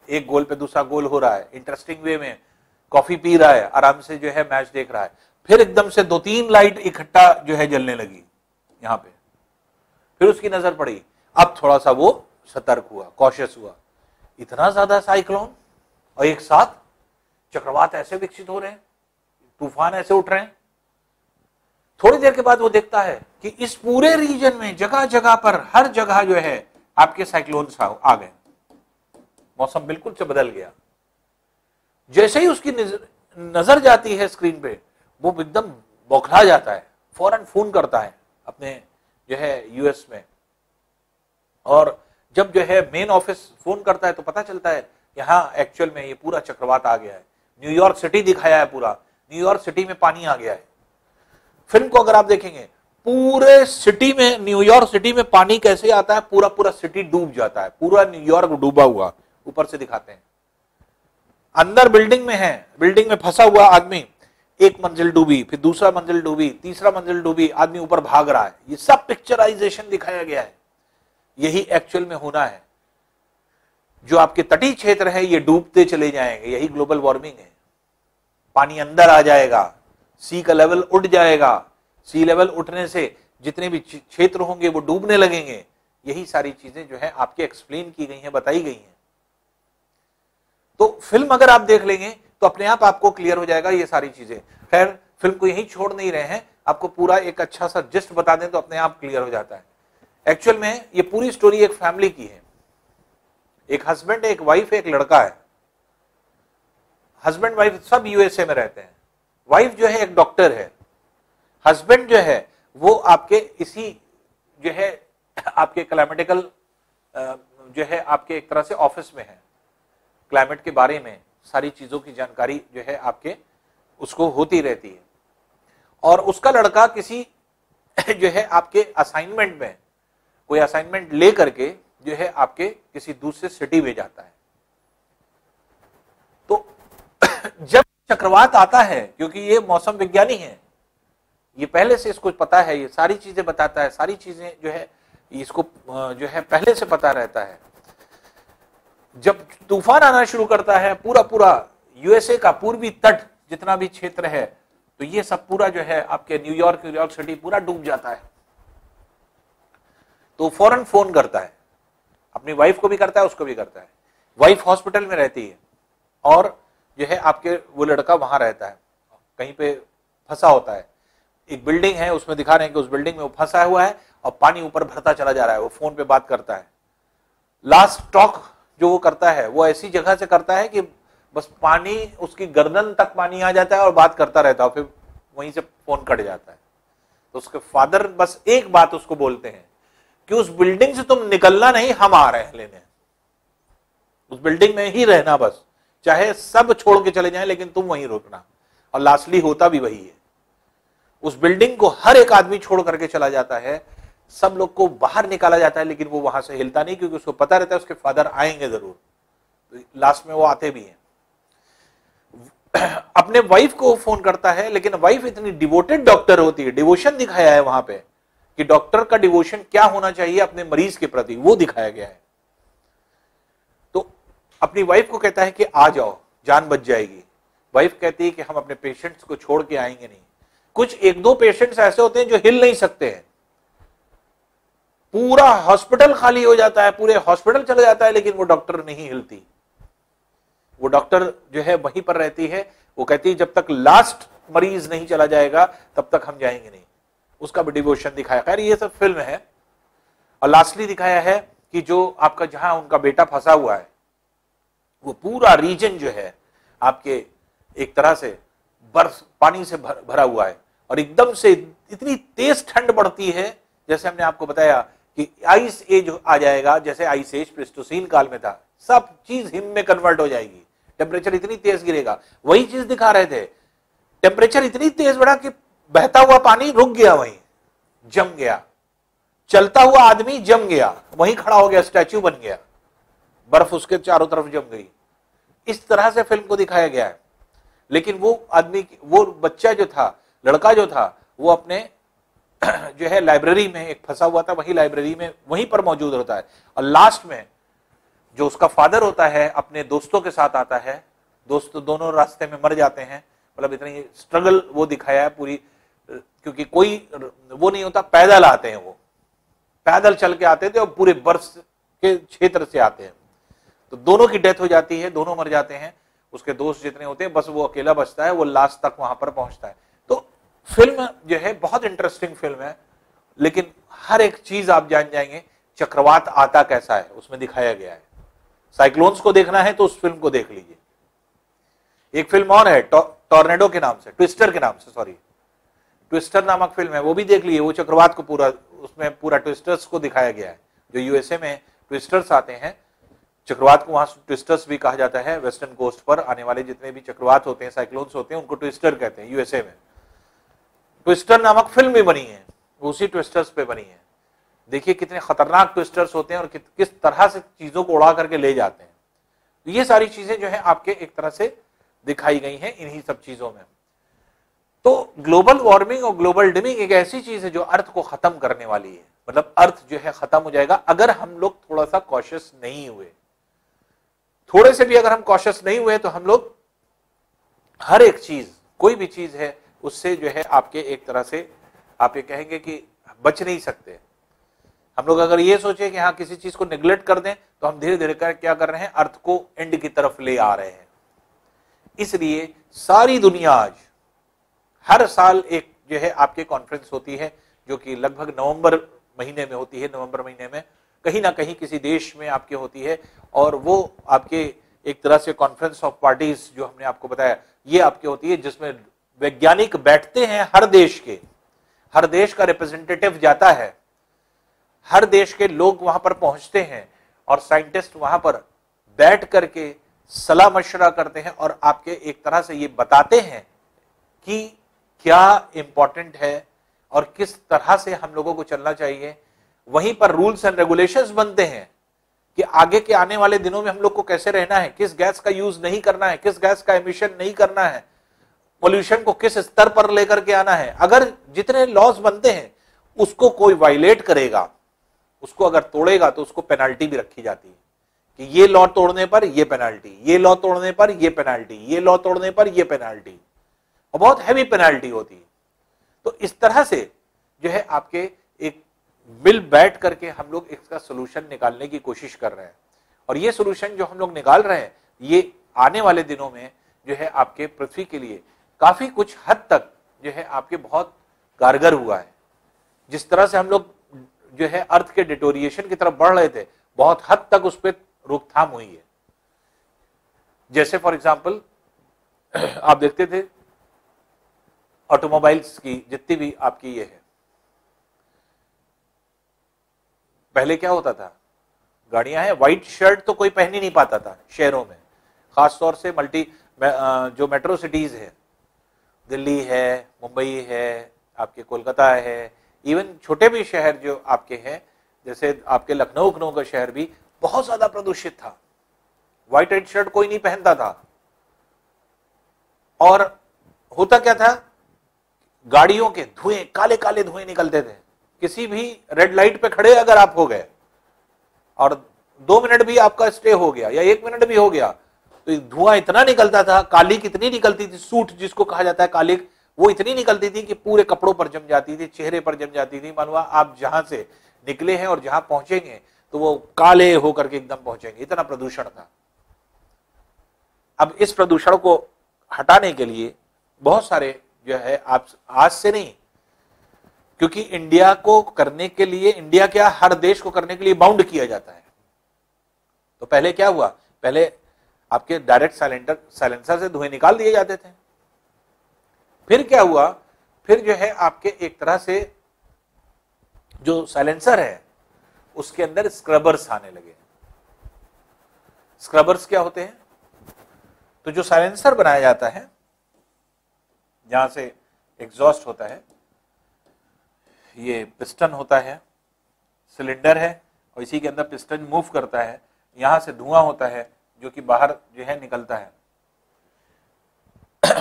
एक गोल पे दूसरा गोल हो रहा है, इंटरेस्टिंग वे में कॉफी पी रहा है, आराम से जो है मैच देख रहा है। फिर एकदम से 2-3 लाइट इकट्ठा जो है जलने लगी यहां पे, फिर उसकी नजर पड़ी, अब थोड़ा सा वो सतर्क हुआ, कॉशियस हुआ, इतना ज्यादा साइक्लोन और एक साथ चक्रवात ऐसे विकसित हो रहे हैं, तूफान ऐसे उठ रहे हैं। थोड़ी देर के बाद वो देखता है कि इस पूरे रीजन में जगह जगह पर हर जगह जो है आपके साइक्लोन आ गए, मौसम बिल्कुल से बदल गया। जैसे ही उसकी नजर जाती है स्क्रीन पे, वो एकदम बौखला जाता है, फौरन फोन करता है अपने जो है यूएस में, और जब जो है मेन ऑफिस फोन करता है तो पता चलता है यहां एक्चुअल में ये पूरा चक्रवात आ गया है। न्यूयॉर्क सिटी दिखाया है, पूरा न्यूयॉर्क सिटी में पानी आ गया है। फिल्म को अगर आप देखेंगे, पूरे सिटी में, न्यूयॉर्क सिटी में पानी कैसे आता है, पूरा पूरा सिटी डूब जाता है, पूरा न्यूयॉर्क डूबा हुआ ऊपर से दिखाते हैं। अंदर बिल्डिंग में है, बिल्डिंग में फंसा हुआ आदमी, एक मंजिल डूबी, फिर दूसरा मंजिल डूबी, तीसरा मंजिल डूबी, आदमी ऊपर भाग रहा है। ये सब पिक्चराइजेशन दिखाया गया है, यही एक्चुअल में होना है। जो आपके तटीय क्षेत्र है ये डूबते चले जाएंगे, यही ग्लोबल वार्मिंग है। पानी अंदर आ जाएगा, सी का लेवल उठ जाएगा, सी लेवल उठने से जितने भी क्षेत्र होंगे वो डूबने लगेंगे। यही सारी चीजें जो है आपके एक्सप्लेन की गई हैं, बताई गई हैं। तो फिल्म अगर आप देख लेंगे तो अपने आप आपको क्लियर हो जाएगा ये सारी चीजें। खैर फिल्म को यही छोड़ नहीं रहे हैं, आपको पूरा एक अच्छा सा जिस्ट बता दें तो अपने आप क्लियर हो जाता है। एक्चुअल में ये पूरी स्टोरी एक फैमिली की है, एक हस्बैंड, एक वाइफ, एक लड़का है। हस्बैंड वाइफ सब यूएसए में रहते हैं। वाइफ जो है एक डॉक्टर है, हस्बैंड जो है वो आपके इसी जो है आपके क्लाइमेटिकल जो है आपके एक तरह से ऑफिस में है, क्लाइमेट के बारे में सारी चीजों की जानकारी जो है आपके उसको होती रहती है। और उसका लड़का किसी जो है आपके असाइनमेंट में, कोई असाइनमेंट ले करके जो है आपके किसी दूसरे सिटी में जाता है। तो जब चक्रवात आता है, क्योंकि ये मौसम विज्ञानी है, ये पहले से इसको पता है, ये सारी चीजें बताता है, सारी चीजें जो है इसको जो है पहले से पता रहता है। जब तूफान आना शुरू करता है, पूरा पूरा यूएसए का पूर्वी तट जितना भी क्षेत्र है, तो ये सब पूरा जो है आपके न्यूयॉर्क सिटी पूरा डूब जाता है। तो फौरन फोन करता है, अपनी वाइफ को भी करता है, उसको भी करता है। वाइफ हॉस्पिटल में रहती है और जो है आपके वो लड़का वहां रहता है, कहीं पे फंसा होता है। एक बिल्डिंग है, उसमें दिखा रहे हैं कि उस बिल्डिंग में वो फंसा हुआ है और पानी ऊपर भरता चला जा रहा है। वो फोन पे बात करता है। लास्ट टॉक जो वो करता है वो ऐसी जगह से करता है कि बस पानी उसकी गर्दन तक पानी आ जाता है और बात करता रहता है, फिर वहीं से फोन कट जाता है। तो उसके फादर बस एक बात उसको बोलते हैं कि उस बिल्डिंग से तुम निकलना नहीं, हम आ रहे हैं लेने, उस बिल्डिंग में ही रहना, बस चाहे सब छोड़ के चले जाएं लेकिन तुम वहीं रुकना। और लास्टली होता भी वही है। उस बिल्डिंग को हर एक आदमी छोड़ करके चला जाता है, सब लोग को बाहर निकाला जाता है, लेकिन वो वहां से हिलता नहीं, क्योंकि उसको पता रहता है उसके फादर आएंगे जरूर। तो लास्ट में वो आते भी हैं। अपने वाइफ को फोन करता है, लेकिन वाइफ इतनी डिवोटेड डॉक्टर होती है, डिवोशन दिखाया है वहां पे कि डॉक्टर का डिवोशन क्या होना चाहिए अपने मरीज के प्रति, वो दिखाया गया है। तो अपनी वाइफ को कहता है कि आ जाओ, जान बच जाएगी। वाइफ कहती है कि हम अपने पेशेंट्स को छोड़ के आएंगे नहीं। कुछ एक दो पेशेंट्स ऐसे होते हैं जो हिल नहीं सकते हैं, पूरा हॉस्पिटल खाली हो जाता है, पूरे हॉस्पिटल चला जाता है, लेकिन वो डॉक्टर नहीं हिलती। वो डॉक्टर जो है वहीं पर रहती है। वो कहती है जब तक लास्ट मरीज नहीं चला जाएगा तब तक हम जाएंगे नहीं। उसका भी डिवोशन दिखाया। खैर ये सब फिल्म है। और लास्टली दिखाया है कि जो आपका जहां उनका बेटा फंसा हुआ है, वो पूरा रीजन जो है आपके एक तरह से बर्फ पानी से भरा हुआ है, और एकदम से इतनी तेज ठंड बढ़ती है, जैसे हमने आपको बताया कि आइस एज आ जाएगा, जैसे आइस एज प्लेस्टोसीन काल में था, सब चीज हिम में कन्वर्ट हो जाएगी, टेम्परेचर इतनी तेज गिरेगा। वही चीज दिखा रहे थे, टेम्परेचर इतनी तेज बढ़ा कि बहता हुआ पानी रुक गया, वहीं जम गया, चलता हुआ आदमी जम गया, वहीं खड़ा हो गया, स्टैच्यू बन गया, बर्फ उसके चारों तरफ जम गई। इस तरह से फिल्म को दिखाया गया है। लेकिन वो आदमी, वो बच्चा जो था, लड़का जो था, वो अपने जो है लाइब्रेरी में एक फंसा हुआ था, वही लाइब्रेरी में वहीं पर मौजूद होता है। और लास्ट में जो उसका फादर होता है अपने दोस्तों के साथ आता है, दोस्त दोनों रास्ते में मर जाते हैं। मतलब इतनी स्ट्रगल वो दिखाया है पूरी, क्योंकि कोई वो नहीं होता, पैदल आते हैं, वो पैदल चल के आते थे और पूरे बर्फ के क्षेत्र से आते हैं। तो दोनों की डेथ हो जाती है, दोनों मर जाते हैं। उसके दोस्त जितने होते हैं, बस वो अकेला बचता है, वो लास्ट तक वहां पर पहुंचता है। तो फिल्म जो है बहुत इंटरेस्टिंग फिल्म है, लेकिन हर एक चीज आप जान जाएंगे। चक्रवात आता कैसा है उसमें दिखाया गया है। साइक्लोन्स को देखना है तो उस फिल्म को देख लीजिए। एक फिल्म और है टॉर्नेडो के नाम से, ट्विस्टर के नाम से, सॉरी, ट्विस्टर नामक फिल्म है, वो भी देख लीजिए। वो चक्रवात को पूरा, उसमें पूरा ट्विस्टर्स को दिखाया गया है। जो यूएसए में ट्विस्टर्स आते हैं, चक्रवात को वहां ट्विस्टर्स भी कहा जाता है। वेस्टर्न कोस्ट पर आने वाले जितने भी चक्रवात होते हैं, साइक्लोन्स होते हैं, उनको ट्विस्टर कहते हैं यूएसए में। ट्विस्टर नामक फिल्म भी बनी है, उसी ट्विस्टर्स पे बनी है। देखिए कितने खतरनाक ट्विस्टर्स होते हैं और किस तरह से चीजों को उड़ा करके ले जाते हैं। तो ये सारी चीजें जो है आपके एक तरह से दिखाई गई हैं इन्हीं सब चीजों में। तो ग्लोबल वार्मिंग और ग्लोबल डिमिंग एक ऐसी चीज है जो अर्थ को खत्म करने वाली है। मतलब अर्थ जो है खत्म हो जाएगा अगर हम लोग थोड़ा सा कॉशियस नहीं हुए। थोड़े से भी अगर हम कॉशियस नहीं हुए तो हम लोग हर एक चीज, कोई भी चीज है, उससे जो है आपके एक तरह से आप ये कहेंगे कि बच नहीं सकते। हम लोग अगर ये सोचे कि हाँ किसी चीज को निगलेक्ट कर दें तो हम धीरे धीरे क्या कर रहे हैं, अर्थ को एंड की तरफ ले आ रहे हैं। इसलिए सारी दुनिया आज हर साल एक जो है आपके कॉन्फ्रेंस होती है, जो कि लगभग नवंबर महीने में होती है। नवंबर महीने में कहीं ना कहीं किसी देश में आपके होती है, और वो आपके एक तरह से कॉन्फ्रेंस ऑफ पार्टीज जो हमने आपको बताया, ये आपके होती है, जिसमें वैज्ञानिक बैठते हैं हर देश के, हर देश का रिप्रेजेंटेटिव जाता है, हर देश के लोग वहां पर पहुंचते हैं और साइंटिस्ट वहां पर बैठ करके सलाह मशवरा करते हैं और आपके एक तरह से ये बताते हैं कि क्या इंपॉर्टेंट है और किस तरह से हम लोगों को चलना चाहिए। वहीं पर रूल्स एंड रेगुलेशंस बनते हैं कि आगे के आने वाले दिनों में हम लोग को कैसे रहना है, किस गैस का यूज नहीं करना है, किस गैस का एमिशन नहीं करना है। पोल्यूशन को किस स्तर पर लेकर के आना है। अगर जितने लॉज बनते हैं उसको कोई वायलेट करेगा, उसको अगर तोड़ेगा तो उसको पेनाल्टी भी रखी जाती है कि ये लॉ तोड़ने पर ये पेनाल्टी, ये लॉ तोड़ने पर ये पेनाल्टी, ये लॉ तोड़ने पर ये पेनाल्टी, और बहुत हैवी पेनाल्टी होती है। तो इस तरह से जो है आपके एक मिल बैठ करके हम लोग इसका सोल्यूशन निकालने की कोशिश कर रहे हैं, और ये सोल्यूशन जो हम लोग निकाल रहे हैं ये आने वाले दिनों में जो है आपके पृथ्वी के लिए काफी कुछ हद तक जो है आपके बहुत कारगर हुआ है। जिस तरह से हम लोग जो है अर्थ के डिटोरिएशन की तरफ बढ़ रहे थे, बहुत हद तक उस पर रोकथाम हुई है। जैसे फॉर एग्जांपल आप देखते थे ऑटोमोबाइल्स की जितनी भी आपकी ये है, पहले क्या होता था, गाड़ियां हैं, व्हाइट शर्ट तो कोई पहन ही नहीं पाता था शहरों में, खासतौर से जो मेट्रो सिटीज है, दिल्ली है, मुंबई है, आपके कोलकाता है, इवन छोटे भी शहर जो आपके हैं जैसे आपके लखनऊ का शहर भी बहुत ज्यादा प्रदूषित था, व्हाइट रेड शर्ट कोई नहीं पहनता था। और होता क्या था, गाड़ियों के धुएं, काले काले धुएं निकलते थे। किसी भी रेड लाइट पे खड़े अगर आप हो गए और 2 मिनट भी आपका स्टे हो गया या 1 मिनट भी हो गया तो धुआं इतना निकलता था, कालिक इतनी निकलती थी, सूट जिसको कहा जाता है कालिक, वो इतनी निकलती थी कि पूरे कपड़ों पर जम जाती थी, चेहरे पर जम जाती थी। मानो आप जहां से निकले हैं और जहां पहुंचेंगे तो वो काले होकर के एकदम पहुंचेंगे, इतना प्रदूषण था। अब इस प्रदूषण को हटाने के लिए बहुत सारे जो है आप आज से नहीं, क्योंकि इंडिया को करने के लिए, इंडिया क्या हर देश को करने के लिए बाउंड किया जाता है। तो पहले क्या हुआ, पहले आपके डायरेक्ट साइलेंसर से धुएं निकाल दिए जाते थे। फिर क्या हुआ, फिर जो है आपके एक तरह से जो साइलेंसर है उसके अंदर स्क्रबर्स आने लगे। स्क्रबर्स क्या होते हैं, तो जो साइलेंसर बनाया जाता है जहां से एग्जॉस्ट होता है, ये पिस्टन होता है, सिलेंडर है और इसी के अंदर पिस्टन मूव करता है, यहां से धुआं होता है जो कि बाहर जो है निकलता है।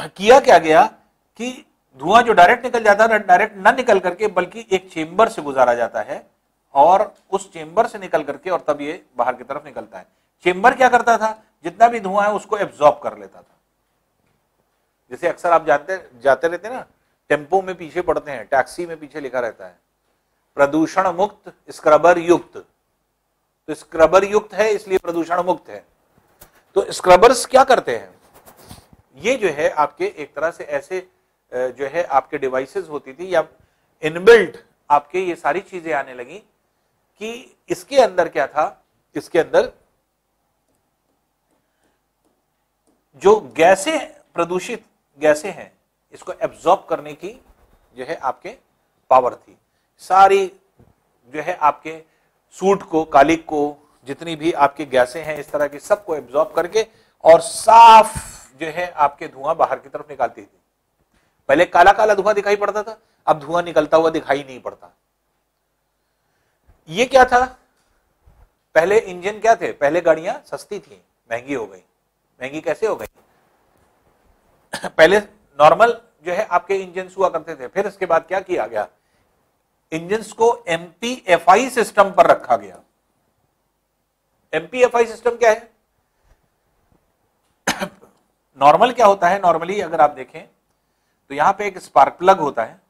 किया क्या गया कि धुआं जो डायरेक्ट निकल जाता है, डायरेक्ट ना निकल करके बल्कि एक चेंबर से गुजारा जाता है और उस चेंबर से निकल करके और तब ये बाहर की तरफ निकलता है। चेंबर क्या करता था, जितना भी धुआं है उसको एब्जॉर्ब कर लेता था। जैसे अक्सर आप जाते रहते हैं ना, टेम्पो में पीछे पड़ते हैं, टैक्सी में पीछे लिखा रहता है प्रदूषण मुक्त स्क्रबर युक्त, तो स्क्रबर युक्त है इसलिए प्रदूषण मुक्त है। तो स्क्रबर्स क्या करते हैं, ये जो है आपके एक तरह से ऐसे जो है आपके डिवाइसेस होती थी या इनबिल्ट आपके ये सारी चीजें आने लगी कि इसके अंदर क्या था, इसके अंदर जो गैसें, प्रदूषित गैसें हैं, इसको एब्जॉर्ब करने की जो है आपके पावर थी। सारी जो है आपके सूट को, कालिक को, जितनी भी आपकी गैसें हैं इस तरह की सबको एब्जॉर्ब करके और साफ जो है आपके धुआं बाहर की तरफ निकालती थी। पहले काला काला धुआं दिखाई पड़ता था, अब धुआं निकलता हुआ दिखाई नहीं पड़ता। ये क्या था, पहले इंजन क्या थे, पहले गाड़ियां सस्ती थी, महंगी हो गई। महंगी कैसे हो गई, पहले नॉर्मल जो है आपके इंजन हुआ करते थे, फिर इसके बाद क्या किया गया, इंजन्स को MPFI सिस्टम पर रखा गया। MPFI सिस्टम क्या है, नॉर्मल क्या होता है, नॉर्मली अगर आप देखें तो यहां पे एक स्पार्क प्लग होता है,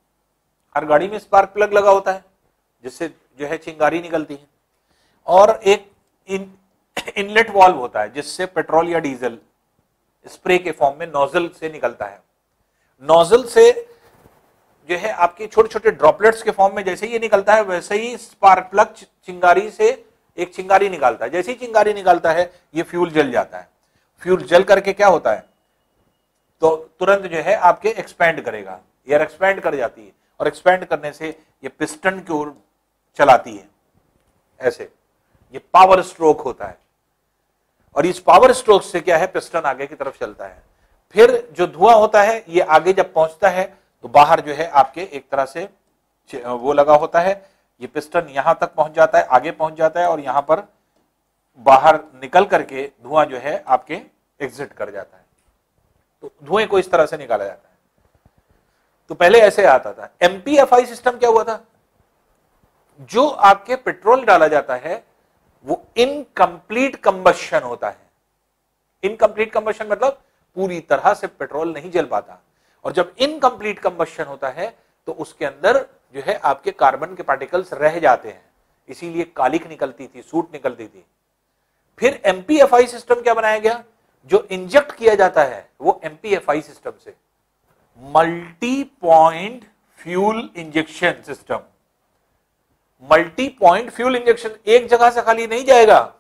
हर गाड़ी में स्पार्क प्लग लगा होता है जिससे जो है चिंगारी निकलती है, और एक इनलेट वाल्व होता है जिससे पेट्रोल या डीजल स्प्रे के फॉर्म में नोजल से निकलता है। नोजल से जो है आपके छोटे छोटे ड्रॉपलेट्स के फॉर्म में जैसे ही ये निकलता है वैसे ही स्पार्क प्लग चिंगारी से एक चिंगारी निकालता है। जैसे ही चिंगारी निकालता है ये फ्यूल जल जाता है। फ्यूल जल करके क्या होता है, तो तुरंत जो है आपके एक्सपैंड करेगा, एयर एक्सपैंड कर जाती है और एक्सपैंड करने से ये पिस्टन की ओर चलाती है, ऐसे ये पावर स्ट्रोक होता है और इस पावर स्ट्रोक से क्या है, पिस्टन आगे की तरफ चलता है। फिर जो धुआं होता है ये आगे जब पहुंचता है तो बाहर जो है आपके एक तरह से वो लगा होता है, ये पिस्टन यहां तक पहुंच जाता है, आगे पहुंच जाता है और यहां पर बाहर निकल करके धुआं जो है आपके एग्जिट कर जाता है। तो धुएं को इस तरह से निकाला जाता है। तो पहले ऐसे आता था। एमपीएफआई सिस्टम क्या हुआ था, जो आपके पेट्रोल डाला जाता है वो इनकंप्लीट कंबशन होता है। इनकंप्लीट कंबशन मतलब पूरी तरह से पेट्रोल नहीं जल पाता, और जब इनकंप्लीट कंबशन होता है तो उसके अंदर जो है आपके कार्बन के पार्टिकल्स रह जाते हैं, इसीलिए कालिक निकलती थी, सूट निकलती थी। फिर एमपीएफआई सिस्टम क्या बनाया गया, जो इंजेक्ट किया जाता है वो एमपीएफआई सिस्टम से, multi point fuel injection system. Multi point fuel injection, एक जगह से खाली नहीं जाएगा,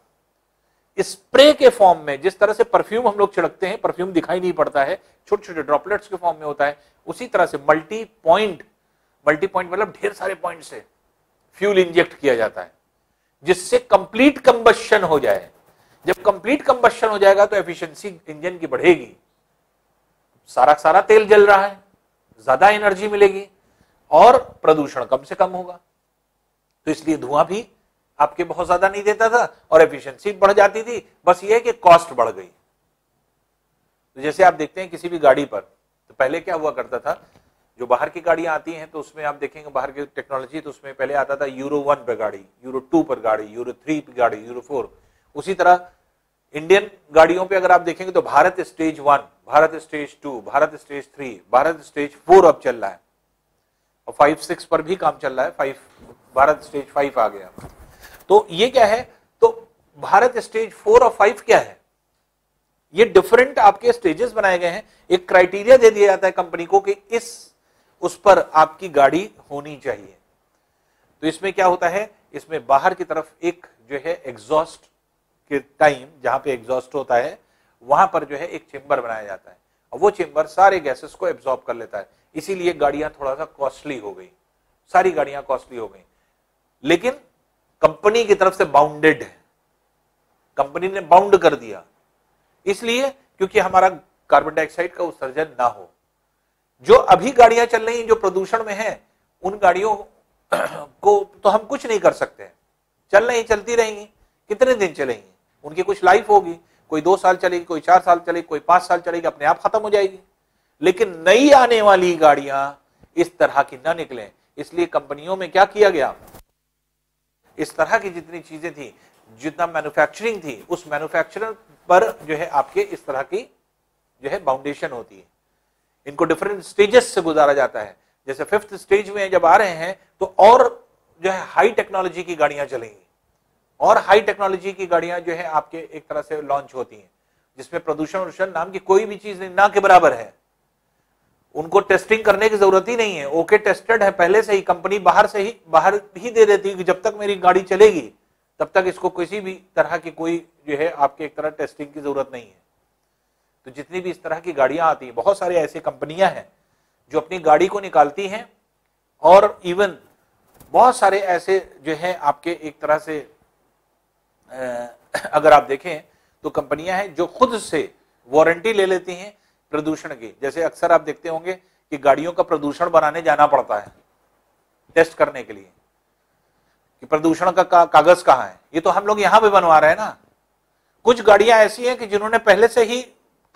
स्प्रे के फॉर्म में, जिस तरह से परफ्यूम हम लोग छिड़कते हैं, परफ्यूम दिखाई नहीं पड़ता है, छोटे छोटे ड्रॉपलेट्स के फॉर्म में होता है, उसी तरह से मल्टी पॉइंट मतलब ढेर सारे पॉइंट से फ्यूल इंजेक्ट किया जाता है, जिससे कंप्लीट कंबशन हो जाए। जब कंप्लीट कंबशन हो जाएगा तो एफिशिएंसी इंजन की बढ़ेगी, सारा तेल जल रहा है, ज्यादा एनर्जी मिलेगी और प्रदूषण कम से कम होगा। तो इसलिए धुआं भी आपके बहुत ज्यादा नहीं देता था और एफिशिएंसी बढ़ जाती थी, बस ये है कि कॉस्ट बढ़ गई। तो जैसे आप देखते हैं किसी भी गाड़ी पर, तो पहले क्या हुआ करता था, जो बाहर की गाड़ियां आती हैं तो उसमें आप देखेंगे बाहर की टेक्नोलॉजी, तो उसमें पहले आता था यूरो 1 पर गाड़ी, यूरो 2 पर गाड़ी, यूरो 3 पर गाड़ी, यूरो 4। उसी तरह इंडियन गाड़ियों पे अगर आप देखेंगे तो Bharat stage 1, Bharat stage 2, Bharat stage 3, Bharat stage 4 अब चल रहा है, और 5-6 पर भी काम चल रहा है, 5 भारत स्टेज 5 आ गया। तो ये क्या है, तो भारत स्टेज 4 और 5 क्या है, ये डिफरेंट आपके स्टेजेस बनाए गए हैं। एक क्राइटेरिया दे दिया जाता है कंपनी को कि उस पर आपकी गाड़ी होनी चाहिए। तो इसमें क्या होता है, इसमें बाहर की तरफ एक जो है एग्जॉस्ट के टाइम, जहां पे एग्जॉस्ट होता है वहां पर जो है एक चेंबर बनाया जाता है, और वो चेंबर सारे गैसेस को एब्जॉर्ब कर लेता है। इसीलिए गाड़ियां थोड़ा सा कॉस्टली हो गई, सारी गाड़ियां कॉस्टली हो गई, लेकिन कंपनी की तरफ से बाउंडेड है, कंपनी ने बाउंड कर दिया, इसलिए क्योंकि हमारा कार्बन डाइऑक्साइड का उत्सर्जन ना हो। जो अभी गाड़ियां चल रही हैं जो प्रदूषण में है, उन गाड़ियों को तो हम कुछ नहीं कर सकते, चल रही चलती रहेंगी, कितने दिन चलेंगी, उनकी कुछ लाइफ होगी, कोई 2 साल चलेगी, कोई 4 साल चलेगी, कोई 5 साल चलेगी, अपने आप खत्म हो जाएगी। लेकिन नई आने वाली गाड़ियां इस तरह की ना निकलें, इसलिए कंपनियों में क्या किया गया, इस तरह की जितनी चीजें थी, जितना मैन्युफैक्चरिंग थी, उस मैन्युफैक्चरर पर जो है आपके इस तरह की जो है बाउंडेशन होती है। इनको डिफरेंट स्टेजेस से गुजारा जाता है। जैसे 5th स्टेज में जब आ रहे हैं तो और जो है हाई टेक्नोलॉजी की गाड़ियां चलेंगी, और हाई टेक्नोलॉजी की गाड़ियां जो है आपके एक तरह से लॉन्च होती हैं, जिसमें प्रदूषण नाम की कोई भी चीज ना के बराबर है। उनको टेस्टिंग करने की जरूरत ही नहीं है, ओके टेस्टेड है पहले से ही, कंपनी बाहर ही दे देती है कि जब तक मेरी गाड़ी चलेगी तब तक इसको किसी भी तरह की कोई जो है आपके एक तरह टेस्टिंग की जरूरत नहीं है। तो जितनी भी इस तरह की गाड़ियां आती हैं, बहुत सारे ऐसी कंपनियां हैं जो अपनी गाड़ी को निकालती हैं, और इवन बहुत सारे ऐसे जो है आपके एक तरह से अगर आप देखें तो कंपनियां हैं जो खुद से वारंटी ले लेती हैं प्रदूषण की। जैसे अक्सर आप देखते होंगे कि गाड़ियों का प्रदूषण बनाने जाना पड़ता है टेस्ट करने के लिए कि प्रदूषण का कागज कहां है, ये तो हम लोग यहां पे बनवा रहे हैं ना। कुछ गाड़ियां ऐसी हैं कि जिन्होंने पहले से ही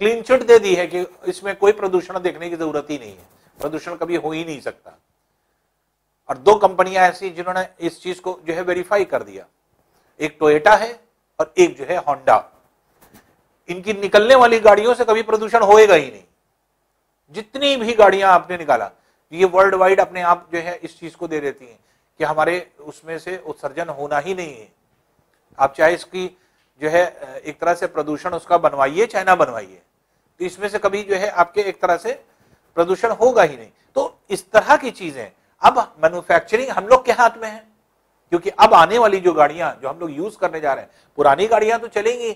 क्लीन चिट दे दी है कि इसमें कोई प्रदूषण देखने की जरूरत ही नहीं है, प्रदूषण कभी हो ही नहीं सकता। और 2 कंपनियां ऐसी जिन्होंने इस चीज को जो है वेरीफाई कर दिया, एक टोयोटा है और एक जो है होंडा। इनकी निकलने वाली गाड़ियों से कभी प्रदूषण होएगा ही नहीं। जितनी भी गाड़ियां आपने निकाला, ये वर्ल्ड वाइड अपने आप जो है इस चीज को दे देती हैं कि हमारे उसमें से उत्सर्जन होना ही नहीं है। आप चाहे इसकी जो है एक तरह से प्रदूषण उसका बनवाइए चाहे ना बनवाइए, तो इसमें से कभी जो है आपके एक तरह से प्रदूषण होगा ही नहीं। तो इस तरह की चीजें अब मैन्युफैक्चरिंग हम लोग के हाथ में है, क्योंकि अब आने वाली जो गाड़ियां जो हम लोग यूज करने जा रहे हैं, पुरानी गाड़ियां तो चलेंगी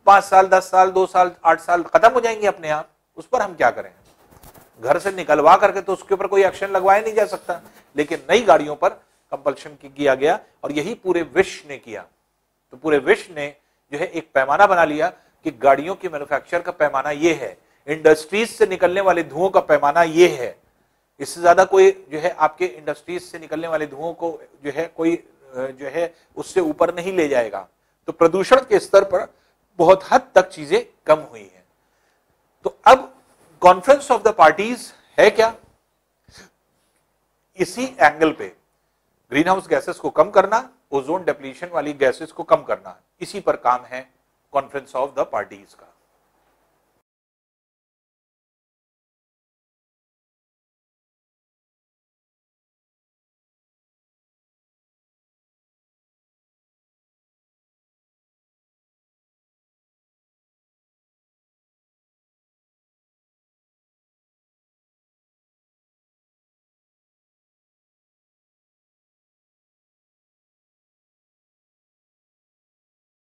5 साल 10 साल 2 साल 8 साल खत्म हो जाएंगी अपने आप, उस पर हम क्या करें, घर से निकलवा करके तो उसके ऊपर कोई एक्शन लगवाया नहीं जा सकता। लेकिन नई गाड़ियों पर कंपल्शन किया गया, और यही पूरे विश्व ने किया। तो पूरे विश्व ने जो है एक पैमाना बना लिया कि गाड़ियों की मैन्युफैक्चर का पैमाना ये है, इंडस्ट्रीज से निकलने वाले धुओं का पैमाना ये है, इससे ज्यादा कोई जो है आपके इंडस्ट्रीज से निकलने वाले धुओं को जो है कोई जो है उससे ऊपर नहीं ले जाएगा। तो प्रदूषण के स्तर पर बहुत हद तक चीजें कम हुई हैं। तो अब कॉन्फ्रेंस ऑफ द पार्टीज है क्या, इसी एंगल पे ग्रीन हाउस गैसेस को कम करना, ओजोन डिप्लीशन वाली गैसेस को कम करना, इसी पर काम है कॉन्फ्रेंस ऑफ द पार्टीज का।